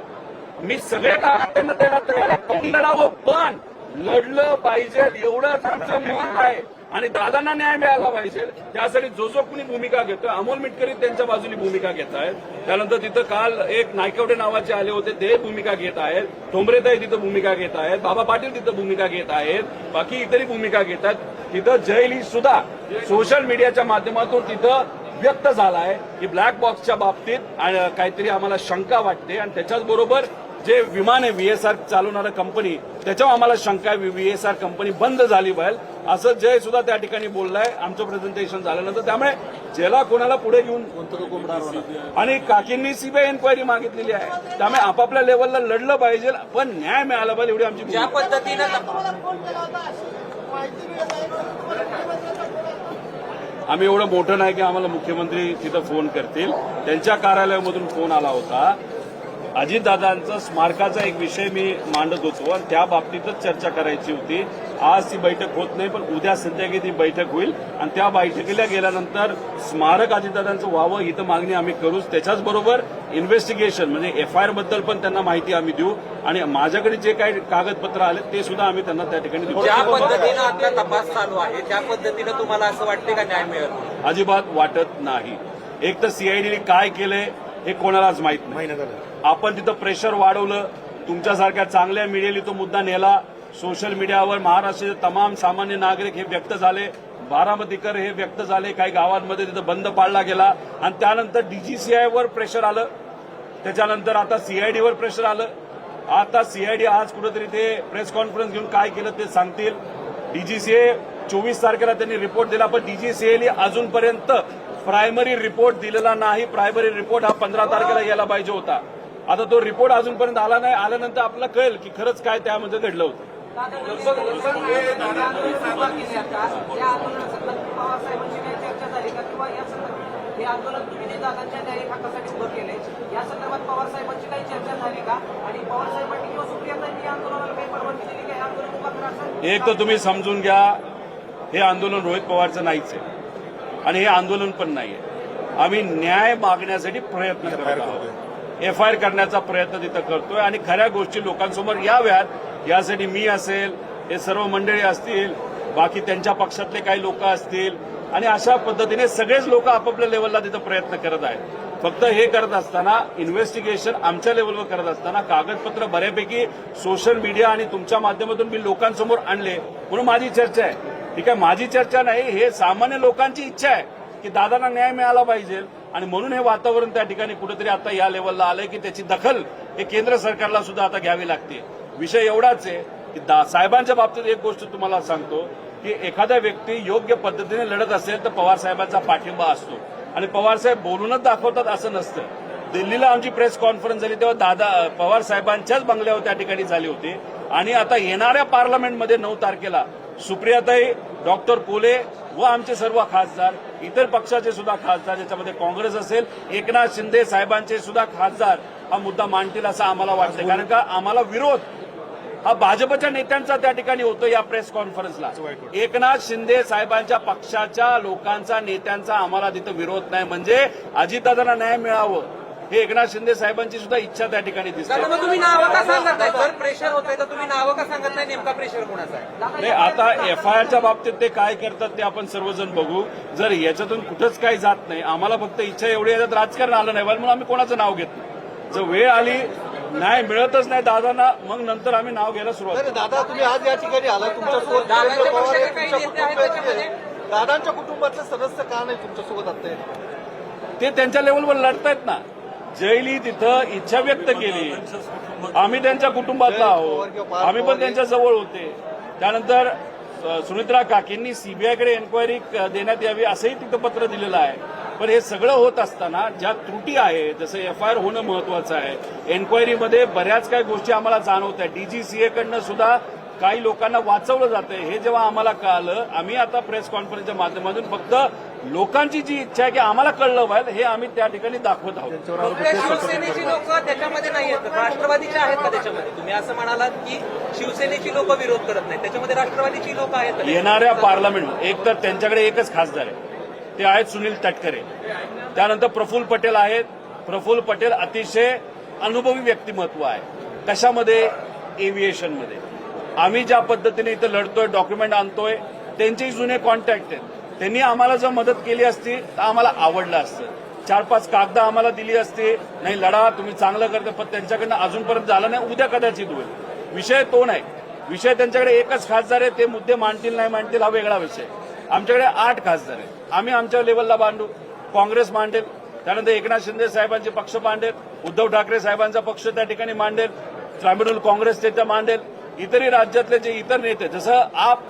मी सगळे त्यांना देण्यात तयार आहे. लढावं, पण लढलं पाहिजे एवढंच आमचं मत आहे. आणि दादांना न्याय मिळाला पाहिजे, त्यासाठी जो जो कुणी भूमिका घेतोय, अमोल मिटकरी त्यांच्या बाजूनी भूमिका घेत आहेत. त्यानंतर तिथं काल एक नायकवडे नावाचे आले होते, ते भूमिका घेत आहेत. ठोंबरेताई तिथं भूमिका घेत आहेत. बाबा पाटील तिथं भूमिका घेत आहेत. बाकी इतरही भूमिका घेतात. तिथं जयली सुद्धा सोशल मीडियाच्या माध्यमातून तिथं व्यक्त झालाय की ब्लॅक बॉक्सच्या बाबतीत काहीतरी आम्हाला शंका वाटते. आणि त्याच्याच बरोबर जे विमान आहे व्हीएसआर चालवणारं कंपनी त्याच्यावर आम्हाला शंका आहे VSR कंपनी बंद झाली पाहिजे असं जय सुद्धा त्या ठिकाणी बोललाय आमचं प्रेझेंटेशन झाल्यानंतर. त्यामुळे ज्याला कोणाला पुढे घेऊन आणि काकींनी सीबीआय एन्क्वायरी मागितलेली आहे. त्यामुळे आपापल्या लेवलला लढलं पाहिजे पण न्याय मिळाला पाहिजे एवढी आमची ज्या भूमिका आहे. पद्धतीनं आम्ही एवढं मोठं नाही की आम्हाला मुख्यमंत्री तिथं फोन करतील. त्यांच्या कार्यालयामधून फोन आला होता. अजितदादांचा स्मारकाचा एक विषय मी मांडत होतो आणि त्या बाबतीतच चर्चा करायची होती. आज ती बैठक होत नाही पण उद्या संध्याकाळी ती बैठक होईल आणि त्या बैठकीला गेल्यानंतर स्मारक अजितदादांचं व्हावं ही तर मागणी आम्ही करूच. त्याच्याच बरोबर इन्व्हेस्टिगेशन म्हणजे FIR बद्दल पण त्यांना माहिती आम्ही देऊ आणि माझ्याकडे जे काही कागदपत्र आले ते सुद्धा आम्ही त्यांना त्या ठिकाणी देऊ. ज्या पद्धतीनं आता तपास चालू आहे त्या पद्धतीनं तुम्हाला असं वाटते का न्याय मिळत नाही? अजिबात वाटत नाही. एक तर CIDने काय केलंय हे कोणालाच माहित नाही. आपण तिथं प्रेशर वाढवलं. तुमच्यासारख्या चांगल्या मीडियाने तो मुद्दा नेला. सोशल मीडियावर महाराष्ट्राचे तमाम सामान्य नागरिक हे व्यक्त झाले. बारामतीकर हे व्यक्त झाले. काही गावांमध्ये तिथं बंद पाडला गेला आणि त्यानंतर DGCI वर प्रेशर आलं. त्याच्यानंतर आता CID वर प्रेशर आलं. आता CID आज कुठेतरी ते प्रेस कॉन्फरन्स घेऊन काय केलं ते सांगतील. DGCA 24 तारखेला त्यांनी रिपोर्ट दिला पण DGCAने अजूनपर्यंत प्रायमरी रिपोर्ट दिलेला नाही. प्रायमरी रिपोर्ट हा 15 तारखेला यायला पाहिजे होता. आता तो रिपोर्ट अजूनपर्यंत आला नाही. आल्यानंतर आपल्याला कळेल की खरंच काय त्यामध्ये घडलं होतं. हे आंदोलन तुम्ही दादांच्या न्यायिक हक्कासाठी उभं केलंय या संदर्भात पवार साहेबांची काही चर्चा झाली का आणि पवार साहेबांनी किंवा सुप्रियातांनी या आंदोलनाला काही परवानगी दिली का? हे आंदोलन उभा करा. एक तर तुम्ही समजून घ्या हे आंदोलन रोहित पवारचं नाहीच आहे आणि हे आंदोलन पण नाहीये. आम्ही न्याय मागण्यासाठी प्रयत्न करत आहोत. FIR करण्याचा प्रयत्न तिथं करतोय आणि खऱ्या गोष्टी लोकांसमोर याव्यात यासाठी मी असेल हे सर्व मंडळी असतील बाकी त्यांच्या पक्षातले काही लोक असतील आणि अशा पद्धतीने सगळेच लोक आपापल्या लेवलला तिथं प्रयत्न करत आहेत. फक्त हे करत असताना इन्व्हेस्टिगेशन आमच्या लेवलवर करत असताना कागदपत्र बऱ्यापैकी सोशल मीडिया आणि तुमच्या माध्यमातून मी लोकांसमोर आणले म्हणून माझी चर्चा आहे. ठीक आहे माझी चर्चा नाही हे सामान्य लोकांची इच्छा आहे की दादांना न्याय मिळाला पाहिजे आणि म्हणून हे वातावरण त्या ठिकाणी कुठेतरी आता या लेवलला आलंय की त्याची दखल हे केंद्र सरकारला सुद्धा आता घ्यावी लागते. विषय एवढाच आहे की साहेबांच्या बाबतीत एक गोष्ट तुम्हाला सांगतो की एखादा व्यक्ती योग्य पद्धतीने लढत असेल तर पवार साहेबांचा पाठिंबा असतो आणि पवार साहेब बोलूनच दाखवतात असं नसतं. दिल्लीला आमची प्रेस कॉन्फरन्स झाली तेव्हा पवार साहेबांच्याच बंगल्यावर त्या ठिकाणी झाली होती आणि आता येणाऱ्या पार्लमेंटमध्ये 9 तारखेला सुप्रियाताई, डॉक्टर कोले व आमचे सर्व खासदार इतर पक्षाचे सुद्धा खासदार ज्याच्यामध्ये काँग्रेस असेल एकनाथ शिंदे साहेबांचे सुद्धा खासदार हा मुद्दा मांडतील असं आम्हाला वाटतं. कारण का आम्हाला विरोध हा भाजपच्या नेत्यांचा त्या ठिकाणी होतो. या प्रेस कॉन्फरन्सला एकनाथ शिंदे साहेबांच्या पक्षाच्या लोकांचा नेत्यांचा आम्हाला तिथं विरोध नाही. म्हणजे अजितदादांना न्याय मिळावं हे एकनाथ शिंदे साहेबांची सुद्धा इच्छा त्या ठिकाणी दिसते. मग तुम्ही नावं का सांगत नाही? जर प्रेशर होत आहे तर तुम्ही नावं का सांगत नाही? नेमका प्रेशर कोणाचा आहे? नाही आता FIRच्या बाबतीत ते काय करतात ते आपण सर्वजण बघू. जर याच्यातून कुठंच काही जात नाही आम्हाला फक्त इच्छा एवढी याच्यात राजकारण आलं नाही म्हणून आम्ही कोणाचं नाव घेत नाही. जर वेळ आली नाही मिळतच नाही दादांना मग नंतर आम्ही नाव घ्यायला सुरुवात नाही, दादा तुम्ही आज या ठिकाणी आला तुमच्यासोबत दादांच्या पवार पक्षाचे आहेत, काही तुमच्या नेते आहेत कुटुंबातले त्याच्यामध्ये? आहेत. दादांच्या कुटुंबातले सदस्य का नाही तुमच्यासोबत आता येत? ते त्यांच्या लेवलवर लढतायत ना. जयली तिथं इच्छा व्यक्त केली. आम्ही त्यांच्या कुटुंबातला आहोत. आम्ही पण त्यांच्या जवळ होते. त्यानंतर सुनित्रा काकींनी सीबीआयकडे एन्क्वायरी देण्यात यावी असंही तिथं पत्र दिलेलं आहे. पण हे सगळं होत असताना ज्या त्रुटी आहे जसं FIR होणं महत्वाचं आहे. एन्क्वायरीमध्ये बऱ्याच काही गोष्टी आम्हाला जाणवत आहेत. DGCA कडनं सुद्धा काही लोकांना वाचवलं जातंय हे जेव्हा आम्हाला कळालं आम्ही आता प्रेस कॉन्फरन्सच्या माध्यमातून फक्त लोकांची जी इच्छा आहे की आम्हाला कळलं पाहिजे हे आम्ही त्या ठिकाणी दाखवत आहोत. शिवसेनेची लोक त्याच्यामध्ये नाही आहेत, राष्ट्रवादीचे आहेत का त्याच्यामध्ये? तुम्ही असं म्हणालात की शिवसेनेची लोक विरोध करत नाही, त्याच्यामध्ये राष्ट्रवादीची लोक आहेत का? येणाऱ्या पार्लमेंट एक तर त्यांच्याकडे एकच खासदार आहे ते आहेत सुनील तटकरे. त्यानंतर प्रफुल्ल पटेल आहेत. प्रफुल्ल पटेल अतिशय अनुभवी व्यक्तिमत्व आहे. कशामध्ये? एव्हिएशनमध्ये. आम्ही ज्या पद्धतीने इथं लढतोय डॉक्युमेंट आणतोय त्यांचे जुने कॉन्टॅक्ट आहेत. त्यांनी आम्हाला जर मदत केली असती तर आम्हाला आवडलं असतं. 4-5 कागद आम्हाला दिली असती नाही लढा तुम्ही चांगलं करता पण त्यांच्याकडनं अजूनपर्यंत झालं नाही. उद्या कदाचित होईल. विषय तो नाही. विषय त्यांच्याकडे एकच खासदार आहे. ते मुद्दे मांडतील नाही मांडतील हा वेगळा विषय. आमच्याकडे 8 खासदार आहेत. आम्ही आमच्या लेवलला मांडू. काँग्रेस मांडेल. त्यानंतर एकनाथ शिंदे साहेबांचे पक्ष मांडेल. उद्धव ठाकरे साहेबांचा पक्ष त्या ठिकाणी मांडेल. तृणमूल काँग्रेस त्या मांडेल. इतरही राज्यातले जे इतर नेते, जसं आप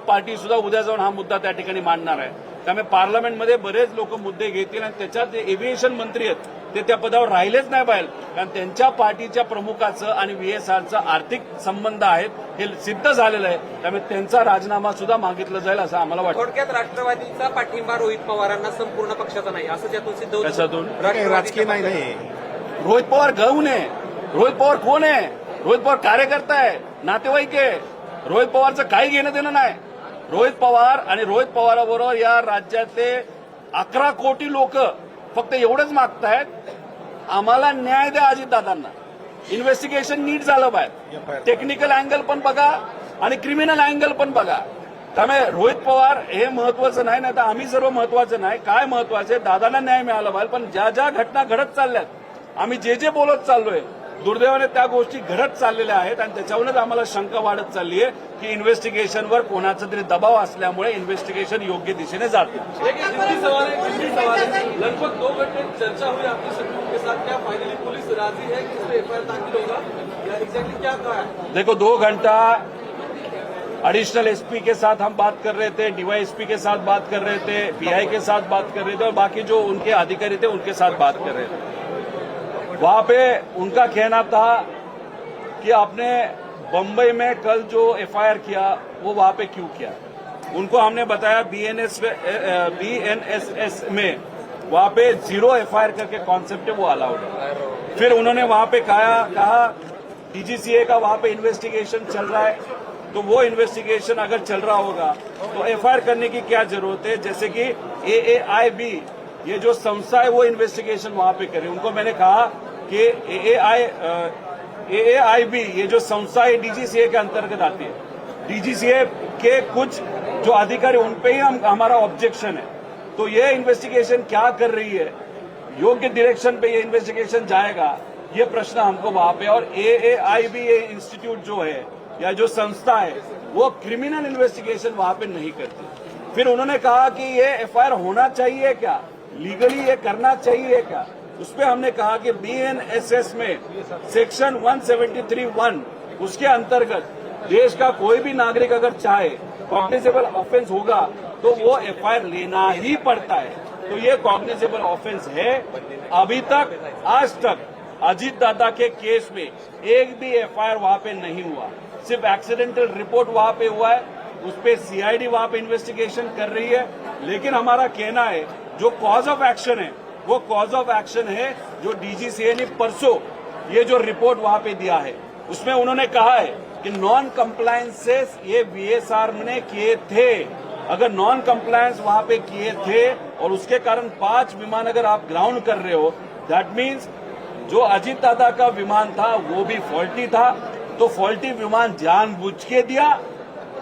पार्टी सुद्धा उद्या जाऊन हा मुद्दा त्या ठिकाणी मांडणार आहे. त्यामुळे पार्लमेंटमध्ये बरेच लोक मुद्दे घेतील आणि त्याच्यात जे एव्हिएशन मंत्री आहेत ते त्या पदावर राहिलेच नाही पाहिजे, कारण त्यांच्या पार्टीच्या प्रमुखाचं आणि VSRचं आर्थिक संबंध आहेत हे सिद्ध झालेलं आहे. त्यामुळे त्यांचा राजीनामा सुद्धा मागितला जाईल असं आम्हाला वाटतं. थोडक्यात राष्ट्रवादीचा पाठिंबा रोहित पवारांना संपूर्ण पक्षाचा नाही असं ज्यातून सिद्ध होतं. कशातून? राजकीय नाही. रोहित पवार गौण आहे. रोहित पवार कोण आहे? रोहित पवार कार्यकर्ता आहे, नातेवाईक आहे. रोहित पवारचं काही घेणं देणं नाही. रोहित पवार आणि रोहित पवाराबरोबर या राज्यातले 11 कोटी लोक फक्त एवढंच मागतायत, आम्हाला न्याय द्या अजितदादांना. इन्व्हेस्टिगेशन नीट झालं पाहिजे, टेक्निकल अँगल पण बघा आणि क्रिमिनल अँगल पण बघा. त्यामुळे रोहित पवार हे महत्वाचं नाही, तर आम्ही सर्व महत्वाचं नाही. काय महत्वाचं आहे, दादांना न्याय मिळाला पाहिजे. पण ज्या ज्या घटना घडत चालल्यात, आम्ही जे बोलत चाललोय, दुर्दैवाने त्या गोष्टी घडत चाललेल्या आहेत आणि त्याच्यावरूनच आम्हाला शंका वाढत चालली आहे की इन्व्हेस्टिगेशनवर कोणाचा तरी दबाव असल्यामुळे इन्व्हेस्टिगेशन योग्य दिशेने जात नाही. एक जिद्दी सवाल है, लगभग 2 घंटे चर्चा हुई आपकी शत्रुओं के साथ, क्या फाइनली पुलिस राजी है कि इस पर FIR दाखिल होगा या एग्जैक्टली क्या कहा है? देखो 2 घंटा एडिशनल SP के साथ हम बात कर रहे थे, DYSP के साथ बात कर रहे थे, PI के साथ बात कर रहे थे और बाकी जो उनके अधिकारी थे उनके साथ बात कर रहे थे. वहां पे उनका कहना था कि आपने बंबई में कल जो FIR किया वो वहां पे क्यों किया. उनको हमने बताया BNSS में वहां पे 0 FIR करके कॉन्सेप्ट है वो अलाउड है. फिर उन्होंने वहां पे कहा DGCA का वहां पे इन्वेस्टिगेशन चल रहा है, तो वो इन्वेस्टिगेशन अगर चल रहा होगा तो FIR करने की क्या जरूरत है. जैसे कि AAIB ये जो संस्था है वो इन्वेस्टिगेशन वहां पे करे. उनको मैंने कहा कि AAIB ये जो संस्था है DGCA के अंतर्गत आती है. DGCA के कुछ जो अधिकारी उन पे ही हमारा ऑब्जेक्शन है. तो ये इन्वेस्टिगेशन क्या कर रही है, योग्य डायरेक्शन पे ये इन्वेस्टिगेशन जाएगा, ये प्रश्न हमको वहां पे. और AAIB ये इंस्टीट्यूट जो है या जो संस्था है वो क्रिमिनल इन्वेस्टिगेशन वहां पे नहीं करती. फिर उन्होंने कहा कि ये FIR होना चाहिए क्या, लीगली ये करना चाहिए क्या. उस पर हमने कहा कि BNSS में सेक्शन 173(1) उसके अंतर्गत देश का कोई भी नागरिक अगर चाहे कॉग्निजेबल ऑफेंस होगा तो वो FIR लेना ही पड़ता है. तो ये कॉग्निजेबल ऑफेंस है. अभी तक आज तक अजीत दादा के केस में एक भी FIR वहां पे नहीं हुआ, सिर्फ एक्सीडेंटल रिपोर्ट वहां पे हुआ है. उस पर CID वहां पे इन्वेस्टिगेशन कर रही है. लेकिन हमारा कहना है जो कॉज ऑफ एक्शन है वो कॉज ऑफ एक्शन है जो DGCA ने परसों ये जो रिपोर्ट वहां पे दिया है उसमें उन्होंने कहा है कि नॉन कंप्लायंसेस ये VSR ने किए थे. अगर नॉन कंप्लायंस वहां पे किए थे और उसके कारण 5 विमान अगर आप ग्राउंड कर रहे हो, दैट मीन्स जो अजीत दादा का विमान था वो भी फॉल्टी था. तो फॉल्टी विमान जानबूझ के दिया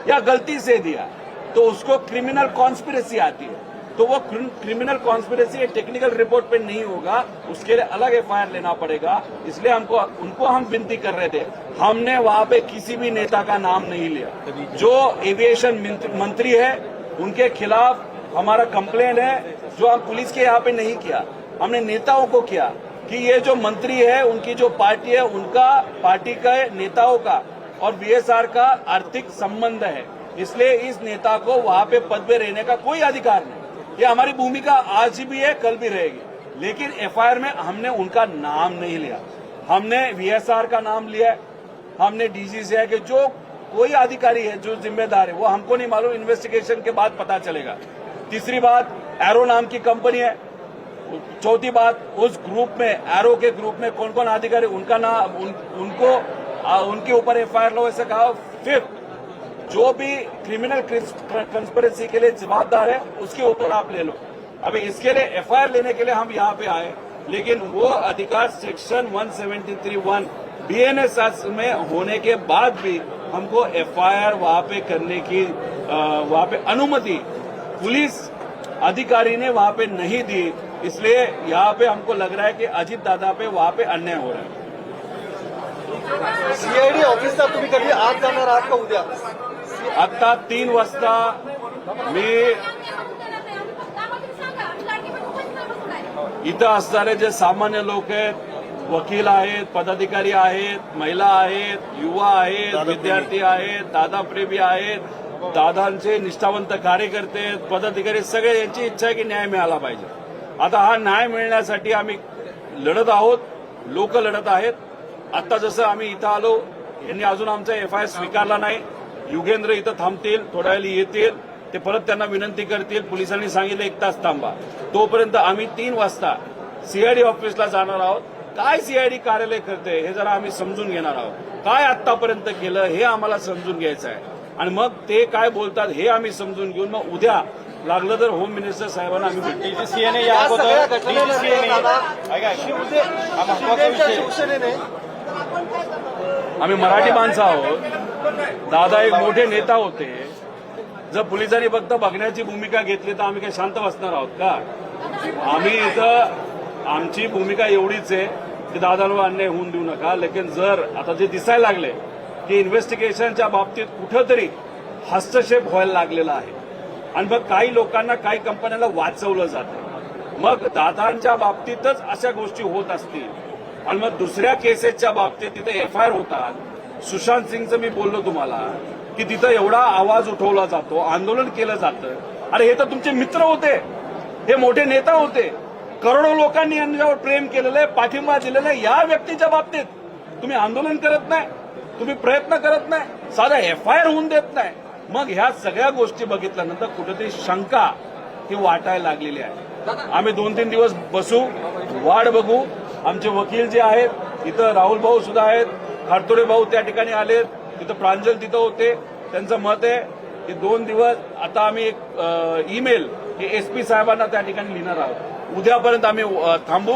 या गलती से दिया तो उसको क्रिमिनल कॉन्स्पिरेसी आती है. तो वो क्रिमिनल कॉन्स्पिरेसी टेक्निकल रिपोर्ट पे नहीं होगा, उसके लिए अलग FIR लेना पड़ेगा. इसलिए उनको हम विनती कर रहे थे. हमने वहां पे किसी भी नेता का नाम नहीं लिया. जो एविएशन मंत्री है उनके खिलाफ हमारा कंप्लेन है, जो हम पुलिस के यहाँ पे नहीं किया, हमने नेताओं को किया कि ये जो मंत्री है उनकी जो पार्टी है उनका पार्टी के नेताओं का और VSR का आर्थिक संबंध है, इसलिए इस नेता को वहां पे पद पे रहने का कोई अधिकार नहीं. ये हमारी भूमिका आज भी है, कल भी रहेगी. लेकिन FIR में हमने उनका नाम नहीं लिया. हमने VSR का नाम लिया है, हमने DGCA के जो कोई अधिकारी है जो जिम्मेदार है वो हमको नहीं मालूम, इन्वेस्टिगेशन के बाद पता चलेगा. तीसरी बात, एरो नाम की कंपनी है. चौथी बात, उस ग्रुप में एरो के ग्रुप में कौन कौन अधिकारी उनका नाम उनके ऊपर FIR लो ऐसे कहा. फिफ्थ, जो भी क्रिमिनल कंस्पिरेसी के लिए जवाबदार है उसके ऊपर आप ले लो. अभी इसके लिए FIR लेने के लिए हम यहाँ पे आए, लेकिन वो अधिकार सेक्शन 173(1) BNSS में होने के बाद भी हमको FIR वहां पे करने की वहां पे अनुमति पुलिस अधिकारी ने वहां पे नहीं दी. इसलिए यहाँ पे हमको लग रहा है कि अजित दादा पे वहां पे अन्याय हो रहा है. CID ऑफिसला तुम्ही कधी आज जाणार आहात का उद्या? आता 3 वाजता मी इथं असणारे जे सामान्य लोक आहेत वकील आहेत, पदाधिकारी आहेत, महिला आहेत, युवा आहेत, विद्यार्थी आहेत, दादाप्रेमी आहेत, दादांचे निष्ठावंत कार्यकर्ते आहेत, पदाधिकारी सगळे यांची इच्छा आहे की न्याय मिळाला पाहिजे. आता हा न्याय मिळण्यासाठी आम्ही लढत आहोत, लोक लढत आहेत. आता जसं आम्ही इथं आलो, यांनी अजून आमचा FIR स्वीकारला नाही. युगेंद्र इथं थांबतील, थोड्या वेळी येतील, ते परत त्यांना विनंती करतील. पोलिसांनी सांगितलं 1 तास थांबा. तोपर्यंत आम्ही 3 वाजता CID ऑफिसला जाणार आहोत. काय CID कार्यालय करते हे जरा आम्ही समजून घेणार आहोत. काय आतापर्यंत केलं हे आम्हाला समजून घ्यायचं आहे आणि मग ते काय बोलतात हे आम्ही समजून घेऊन मग उद्या लागलं तर होम मिनिस्टर साहेबांना आम्ही भेटू. DGCA या सगळ्या घटनेनंतर शिवसेनेच्या शिवसेनेने आम्ही मराठी माणसं आहोत. दादा एक मोठे नेता होते. जर पोलिसांनी फक्त बघण्याची भूमिका घेतली तर आम्ही काही शांत बसणार आहोत का? आम्ही इथं आमची भूमिका एवढीच आहे की दादांवर अन्याय होऊन देऊ नका. लेकिन जर आता जे दिसायला लागले की इन्व्हेस्टिगेशनच्या बाबतीत कुठंतरी हस्तक्षेप व्हायला लागलेला आहे आणि मग काही लोकांना, काही कंपन्यांना वाचवलं जातं. मग दादांच्या बाबतीतच अशा गोष्टी होत असतील आणि मग दुसऱ्या केसेसच्या बाबतीत तिथे FIR होतात. सुशांत सिंगचं मी बोललो तुम्हाला की तिथं एवढा आवाज उठवला जातो, आंदोलन केलं जातं. अरे हे तर तुमचे मित्र होते, हे मोठे नेता होते. करोडो लोकांनी यांच्यावर प्रेम केलेलं आहे, पाठिंबा दिलेला आहे. या व्यक्तीच्या बाबतीत तुम्ही आंदोलन करत नाही, तुम्ही प्रयत्न करत नाही, साधा FIR होऊन देत नाही. मग ह्या सगळ्या गोष्टी बघितल्यानंतर कुठेतरी शंका ही वाटायला लागलेली आहे. आम्ही 2-3 दिवस बसू, वाट बघू. आमचे वकील जे आहेत, इथं राहुल भाऊ सुद्धा आहेत, खारतोडे भाऊ त्या ठिकाणी आलेत, तिथं प्रांजल तिथं होते. त्यांचं मत आहे की 2 दिवस आता आम्ही एक ईमेल SP साहेबांना त्या ठिकाणी लिहिणार आहोत. उद्यापर्यंत आम्ही थांबू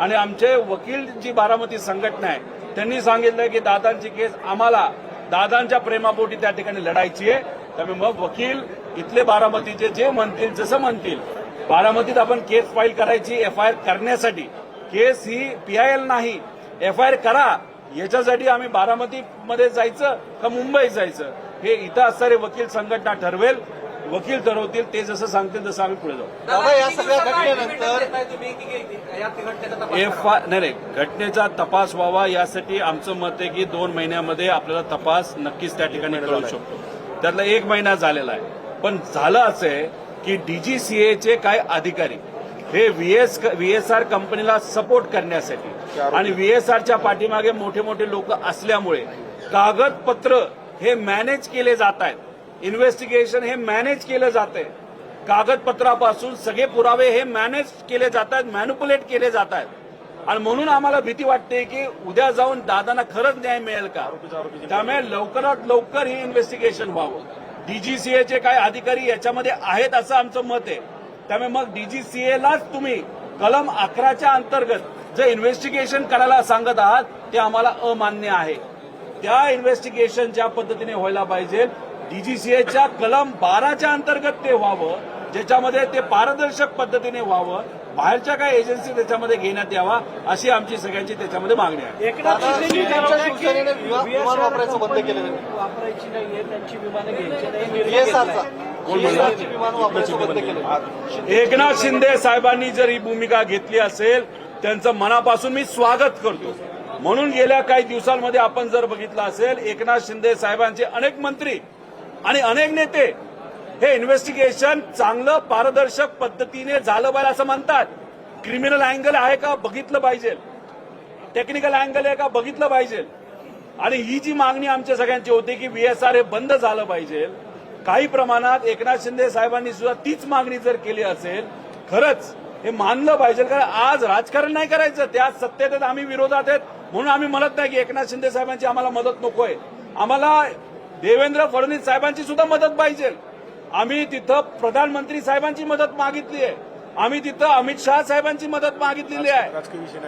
आणि आमचे वकील जी बारामती संघटना आहे त्यांनी सांगितलं की दादांची केस आम्हाला दादांच्या प्रेमापोटी त्या ठिकाणी लढायची आहे. त्यामुळे मग वकील इथले बारामतीचे जे म्हणतील, जसं म्हणतील, बारामतीत आपण केस फाईल करायची FIR करण्यासाठी. केस ही PIL नाही, FIR करा. याच्यासाठी आम्ही बारामतीमध्ये जायचं का मुंबईत जायचं हे इथं असणारे वकील संघटना ठरवेल. वकील ठरवतील, ते जसं सांगतील तसं आम्ही पुढे जाऊ. दादा या सगळ्या घटनेनंतर नाही, घटनेचा तपास व्हावा यासाठी आमचं मत आहे की 2 महिन्यामध्ये आपल्याला तपास नक्कीच त्या ठिकाणी कळू शकतो. त्यातला 1 महिना झालेला आहे. पण झालं असं आहे की DGCAचे काय अधिकारी हे VSR कंपनीला सपोर्ट करण्यासाठी आणि VSRच्या पाठीमागे मोठे मोठे लोक असल्यामुळे कागदपत्र हे मॅनेज केले जात आहेत. इन्व्हेस्टिगेशन हे मॅनेज केलं जात आहे. कागदपत्रापासून सगळे पुरावे हे मॅनेज केले जात आहेत, मॅन्युप्युलेट केले जात आहेत. आणि म्हणून आम्हाला भीती वाटते की उद्या जाऊन दादांना खरंच न्याय मिळेल का. त्यामुळे लवकरात लवकर हे इन्व्हेस्टिगेशन व्हावं. DGCAचे काय अधिकारी याच्यामध्ये आहेत असं आमचं मत आहे. त्यामुळे मग DGCAलाच तुम्ही कलम 11च्या अंतर्गत जे इन्व्हेस्टिगेशन करायला सांगत आहात ते आम्हाला अमान्य आहे. त्या इन्व्हेस्टिगेशनच्या पद्धतीने व्हायला पाहिजे. DGCAच्या कलम 12च्या अंतर्गत ते व्हावं, ज्याच्यामध्ये ते पारदर्शक पद्धतीने व्हावं. बाहेरच्या काही एजन्सी त्याच्यामध्ये घेण्यात यावा अशी आमची सगळ्यांची त्याच्यामध्ये मागणी आहे. दादा, शिवसेनेने विमान वापरायचं बंद केलेलं आहे. वापरायची नाहीये, त्यांची विमानं घ्यायची नाही. VSRची विमान वापरायचं बंद केलेलं आहे. एकनाथ शिंदे साहेबांनी जर ही भूमिका घेतली असेल त्यांचं मनापासून मी स्वागत करतो. म्हणून गेल्या काही दिवसांमध्ये आपण जर बघितलं असेल एकनाथ शिंदे साहेबांचे अनेक मंत्री आणि अनेक नेते हे इन्व्हेस्टिगेशन चांगलं पारदर्शक पद्धतीने झालं पाहिजे असं म्हणतात. क्रिमिनल अँगल आहे का बघितलं पाहिजे, टेक्निकल अँगल आहे का बघितलं पाहिजे. आणि ही जी मागणी आमच्या सगळ्यांची होती की VSR हे बंद झालं पाहिजे, काही प्रमाणात एकनाथ शिंदे साहेबांनी सुद्धा तीच मागणी जर केली असेल, खरंच हे मानलं पाहिजे. कारण आज राजकारण नाही करायचं, त्या सत्तेत आहेत, आम्ही विरोधात आहेत. म्हणून आम्ही म्हणत नाही की एकनाथ शिंदे साहेबांची आम्हाला मदत नकोय. आम्हाला देवेंद्र फडणवीस साहेबांची सुद्धा मदत पाहिजे. आम्ही तिथं प्रधानमंत्री साहेबांची मदत मागितली आहे, आम्ही तिथं अमित शहा साहेबांची मदत मागितलेली आहे.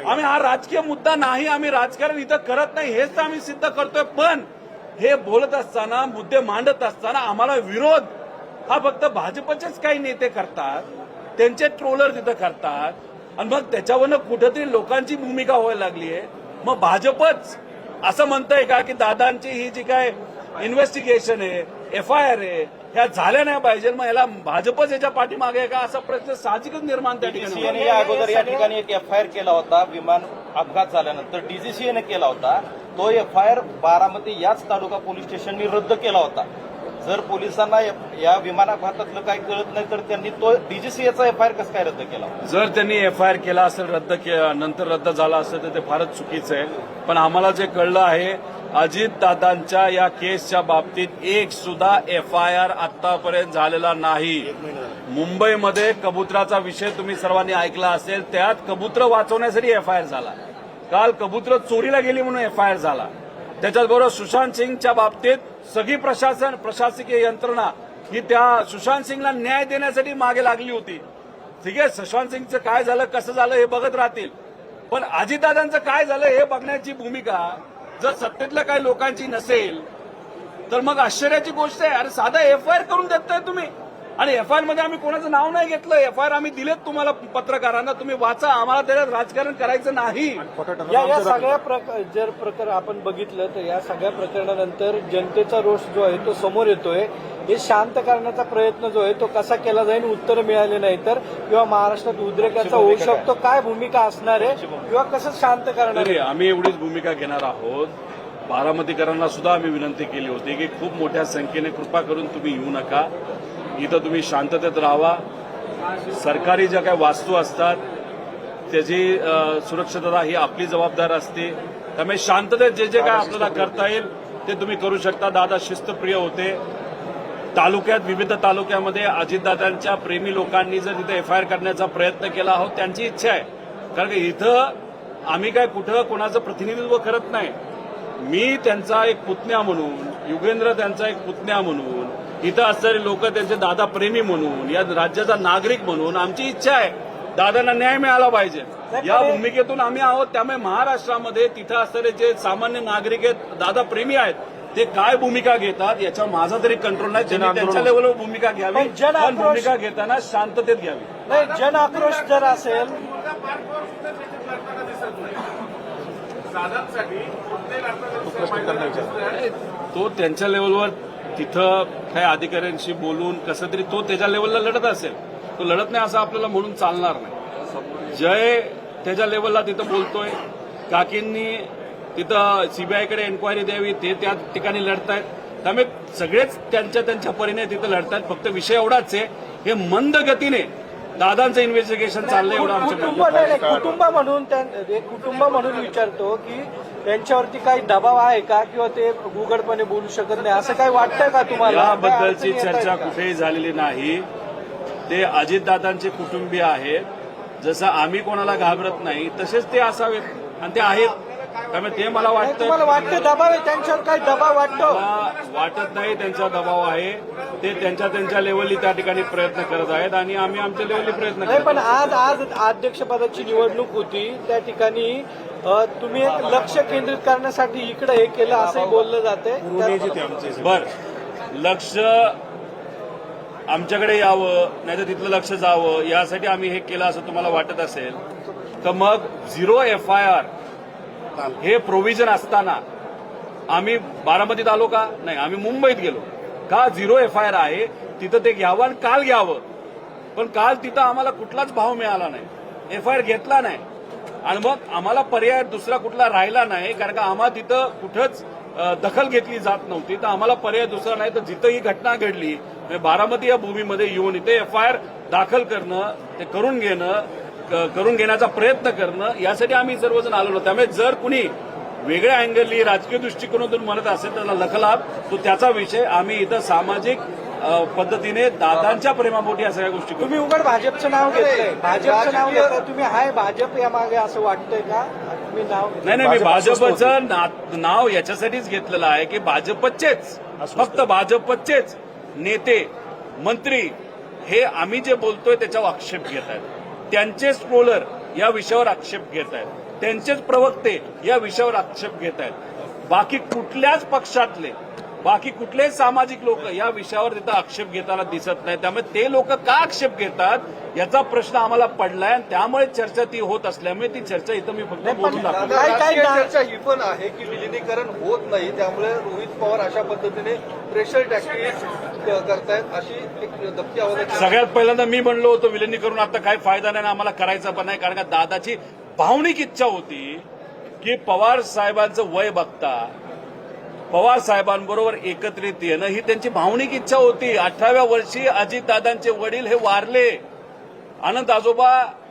आम्ही हा राजकीय मुद्दा नाही, आम्ही राजकारण इथं करत नाही हेच तर आम्ही सिद्ध करतोय. पण हे बोलत असताना, मुद्दे मांडत असताना आम्हाला विरोध हा फक्त भाजपचेच काही नेते करतात, त्यांचे ट्रोलर तिथं करतात आणि मग त्याच्यावरनं कुठेतरी लोकांची भूमिका व्हायला लागली आहे. मग भाजपच असं म्हणतंय का की दादांची ही जी काय इन्व्हेस्टिगेशन आहे FIR आहे, ह्या झाल्या नाही पाहिजे, मग याला भाजपच याच्या पाठीमागे आहे का असा प्रश्न साहजिकच निर्माण त्या ठिकाणी होतो. डीजीसीएने या अगोदर या ठिकाणी एक FIR केला होता विमान अपघात झाल्यानंतर डीजीसीएने केला होता. तो FIR बारामती याच तालुका पोलीस स्टेशननी रद्द केला होता. जर पोलिसांना या विमान अपघातातलं काही कळत नाही तर त्यांनी तो डीजीसीएचा FIR कसं काय रद्द केला? जर त्यांनी FIR केला असेल, नंतर रद्द झाला असेल तर ते फारच चुकीचं आहे. पण आम्हाला जे कळलं आहे, अजितदादांच्या या केसच्या बाबतीत एक सुद्धा FIR आतापर्यंत झालेला नाही. मुंबईमध्ये कबुतराचा विषय तुम्ही सर्वांनी ऐकला असेल, त्यात कबुतर वाचवण्यासाठी FIR झाला. काल कबुतर चोरीला गेली म्हणून FIR झाला. त्याच्याचबरोबर सुशांत सिंगच्या बाबतीत सगळी प्रशासकीय यंत्रणा ही त्या सुशांत सिंगला न्याय देण्यासाठी मागे लागली होती. ठीक आहे, सुशांत सिंगचं काय झालं, कसं झालं हे बघत राहतील, पण अजितदादांचं काय झालं हे बघण्याची भूमिका जर सत्तेतल्या काही लोकांची नसेल तर मग आश्चर्याची गोष्ट आहे. अरे साधा FIR करून देताय तुम्ही, आणि FIR मध्ये आम्ही कोणाचं नाव नाही घेतलं. FIR आम्ही दिलेत तुम्हाला पत्रकारांना, तुम्ही वाचा. आम्हाला त्याच्यात राजकारण करायचं नाही. या सगळ्या प्रकार आपण बघितलं तर या सगळ्या प्रकरणानंतर जनतेचा रोष जो आहे तो समोर येतोय. हे शांत करण्याचा प्रयत्न जो आहे तो कसा केला जाईल, उत्तर मिळाले नाही तर किंवा महाराष्ट्रात उद्रेकाचा होऊ शकतो, काय भूमिका असणार आहे किंवा कसं शांत करणार तरी आहे? आम्ही एवढीच भूमिका घेणार आहोत. बारामतीकरांना सुद्धा आम्ही विनंती केली होती की खूप मोठ्या संख्येने कृपा करून तुम्ही येऊ नका, इथं तुम्ही शांततेत राहावा. सरकारी ज्या काही वास्तू असतात त्याची सुरक्षितता ही आपली जबाबदार असते. त्यामुळे शांततेत जे जे काय आपल्याला करता येईल ते तुम्ही करू शकता. दादा शिस्तप्रिय होते. तालुक्यात, विविध तालुक्यामध्ये अजितदादांच्या प्रेमी लोकांनी जर तिथे FIR करण्याचा प्रयत्न केला आहोत, त्यांची इच्छा आहे. कारण की इथं आम्ही काय कुठं कोणाचं प्रतिनिधित्व करत नाही. मी त्यांचा एक पुतण्या म्हणून, युगेंद्र त्यांचा एक पुतण्या म्हणून, इथं असणारे लोक त्यांचे दादा प्रेमी म्हणून, या राज्याचा नागरिक म्हणून आमची इच्छा आहे दादांना न्याय मिळाला पाहिजे. या भूमिकेतून आम्ही आहोत. त्यामुळे महाराष्ट्रामध्ये तिथं असणारे जे सामान्य नागरिक आहेत, दादा प्रेमी आहेत, ते काय भूमिका घेतात याच्यावर माझा तरी कंट्रोल नाही. त्यांनी त्यांच्या लेवलवर भूमिका घ्यावी, पण भूमिका घेताना शांततेत घ्यावी. नाही, जन आक्रोश जर असेल तो त्यांच्या लेवलवर तिथं काही अधिकाऱ्यांशी बोलून कसं तरी तो त्याच्या लेवलला लढत असेल. तो लढत नाही असं आपल्याला म्हणून चालणार नाही. जय त्याच्या लेवलला तिथं बोलतोय. काकींनी तिथं सीबीआयकडे एन्क्वायरी द्यावी, ते त्या ठिकाणी लढतायत. त्यामुळे सगळेच त्यांच्या परीने तिथं लढतायत. फक्त विषय एवढाच आहे, हे मंद गतीने दादांचं इन्व्हेस्टिगेशन चाललंय एवढं आमचं म्हणणं आहे. कुटुंब म्हणून विचारतो की त्यांच्यावरती काही दबाव आहे का किंवा ते उघडपणे बोलू शकत नाही असं काही वाटतंय का तुम्हाला? याबद्दलची चर्चा कुठेही झालेली नाही. ते अजितदादांचे कुटुंबीय आहेत. जसं आम्ही कोणाला घाबरत नाही तसेच ते असावेत आणि ते आहेत. त्यामुळे ते मला तुम्हाला वाटतं दबाव आहे त्यांच्यावर, काही दबाव वाटतो? मला वाटत नाही त्यांचा दबाव आहे. ते त्यांच्या लेवलनी त्या ठिकाणी प्रयत्न करत आहेत आणि आम्ही आमच्या लेवलनी प्रयत्न नाही, करत पण आज अध्यक्षपदाची निवडणूक होती, त्या ठिकाणी तुम्ही एक लक्ष केंद्रित करण्यासाठी इकडे हे केलं असंही बोललं जाते. बर, लक्ष आमच्याकडे यावं नाही तर तिथलं लक्ष जावं यासाठी आम्ही हे केलं असं तुम्हाला वाटत असेल तर मग 0 FIR हे प्रोव्हिजन असताना आम्ही बारामतीत आलो का? नाही, आम्ही मुंबईत गेलो का? 0 FIR आहे तिथं ते घ्यावं आणि काल घ्यावं. पण काल तिथं आम्हाला कुठलाच भाव मिळाला नाही, FIR घेतला नाही आणि मग आम्हाला पर्याय दुसरा कुठला राहिला नाही. कारण का आम्हाला तिथं कुठंच दखल घेतली जात नव्हती, तर आम्हाला पर्याय दुसरा नाही. तर जिथं ही घटना घडली बारामती या भूमीमध्ये येऊन इथे FIR दाखल करणं, ते करून घेण्याचा प्रयत्न करणं यासाठी आम्ही सर्वजण आलेलो. त्यामुळे जर कुणी वेगळ्या अँगलनी राजकीय दृष्टिकोनातून म्हणत असेल त्याला लखलाभ, तो त्याचा विषय. आम्ही इथं सामाजिक पद्धतीने दादांच्या प्रेमापोटी या सगळ्या गोष्टी करू. तुम्ही उघड भाजपचं नाव घेतलंय, भाजपचं नाव घेतलंय, तुम्ही हाय भाजप या मागे असं वाटतंय का? तुम्ही नाव नाही, मी भाजपचं नाव याच्यासाठीच घेतलेलं आहे की भाजपचेच, फक्त भाजपचेच नेते मंत्री हे आम्ही जे बोलतोय त्याच्यावर आक्षेप घेत आहेत. त्यांचेच ट्रोलर या विषयावर आक्षेप घेत आहेत, त्यांचेच प्रवक्ते या विषयावर आक्षेप घेत आहेत. बाकी कुठल्याच पक्षातले, बाकी कुठलेच सामाजिक लोक या विषयावर तिथं आक्षेप घेताना दिसत नाही. त्यामुळे ते लोक का आक्षेप घेतात याचा प्रश्न आम्हाला पडलाय आणि त्यामुळे चर्चा ती होत असल्यामुळे ती चर्चा इथं मी फक्त बोलून दाखवतो. राजकीय चर्चा ही पण आहे की विलिनीकरण होत नाही, त्यामुळे रोहित पवार अशा पद्धतीने प्रेशर टॅक्टिक्स करतायत अशी एक दबकी आवाज सगळ्यात पहिल्यांदा मी म्हणलो होतो विलिनीकरण आता काही फायदा नाही आम्हाला करायचा पण नाही, कारण का दादाची भावनिक इच्छा होती की पवार साहेबांचं वय बघता पवार साहेबांबरोबर एकत्रित येणं ही त्यांची भावनिक इच्छा होती. 18व्या वर्षी अजितदादांचे वडील हे वारले. आनंद आजोबा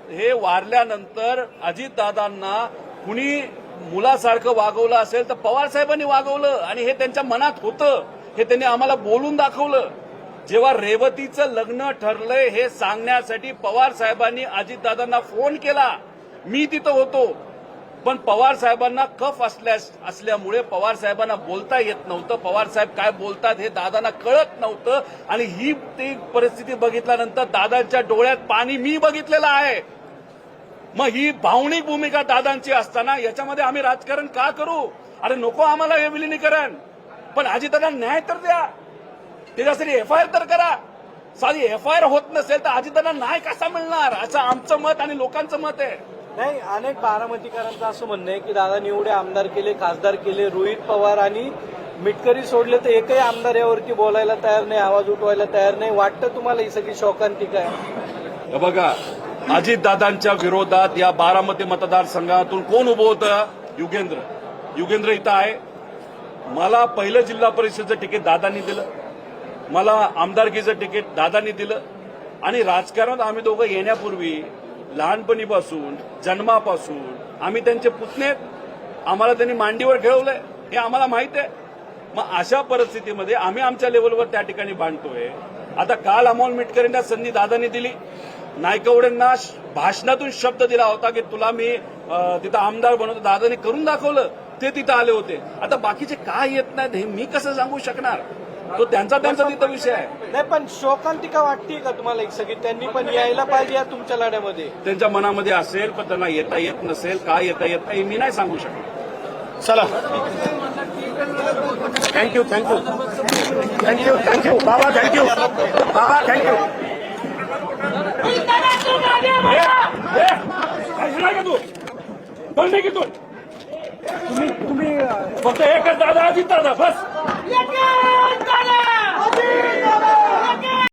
हे वारल्यानंतर अजितदादांना कुणी मुलासारखं वागवलं असेल तर पवार साहेबांनी वागवलं आणि हे त्यांच्या मनात होतं. हे त्यांनी आम्हाला बोलून दाखवलं. जेव्हा रेवतीचं लग्न ठरलंय हे सांगण्यासाठी पवार साहेबांनी अजितदादांना फोन केला. मी तिथं होतो, पण पवार साहेबांना कफ असल्यामुळे पवार साहेबांना बोलता येत नव्हतं. पवार साहेब काय बोलतात हे दादांना कळत नव्हतं आणि ही ती परिस्थिती बघितल्यानंतर दादांच्या डोळ्यात पाणी मी बघितलेलं आहे. मग ही भावनिक भूमिका दादांची असताना याच्यामध्ये आम्ही राजकारण का करू? अरे नको आम्हाला हे विलिनीकरण, पण अजितदादा न्याय तर द्या, त्याच्यासाठी एफआयआर तर करा. साधी एफआयआर होत नसेल तर अजितदादा न्याय कसा मिळणार असं आमचं मत आणि लोकांचं मत आहे. नाही, अनेक बारामतीकरांचं असं म्हणणं आहे की दादांनी एवढे आमदार केले, खासदार केले, रोहित पवार आणि मिटकरी सोडले तर एकही आमदार यावरती बोलायला तयार नाही, आवाज उठवायला तयार नाही. वाटतं तुम्हाला ही सगळी शोकांतिका आहे? बघा, अजितदादांच्या विरोधात या बारामती मतदारसंघातून कोण उभं होतं? युगेंद्र इथं आहे. मला पहिलं जिल्हा परिषदेचं तिकीट दादांनी दिलं, मला आमदारकीचं तिकीट दादांनी दिलं आणि राजकारणात आम्ही दोघं येण्यापूर्वी लहानपणीपासून जन्मापासून आम्ही त्यांचे पुतणे, आम्हाला त्यांनी मांडीवर खेळवलंय हे आम्हाला माहित आहे. मग अशा परिस्थितीमध्ये आम्ही आमच्या लेवलवर त्या ठिकाणी बांधतोय. आता काल अमोल मिटकरींना संधी दादांनी दिली. नायकवडेंना भाषणातून शब्द दिला होता की तुला मी तिथं आमदार बनवतो, दादांनी करून दाखवलं, ते तिथं आले होते. आता बाकीचे काय येत नाहीत हे मी कसं सांगू शकणार? तो त्यांचा तिथं विषय आहे. नाही, पण शोकांतिका वाटते का तुम्हाला एक सगळी? त्यांनी पण यायला पाहिजे या तुमच्या लढ्यामध्ये. त्यांच्या मनामध्ये असेल पण त्यांना येता येत नसेल, काय येता येत नाही मी नाही सांगू शकत. चला, थँक्यू बाबा, थँक्यू बाबा, थँक्यू. तू पण नाही की तुम्ही फक्त एकच दादा अजित दादा बस.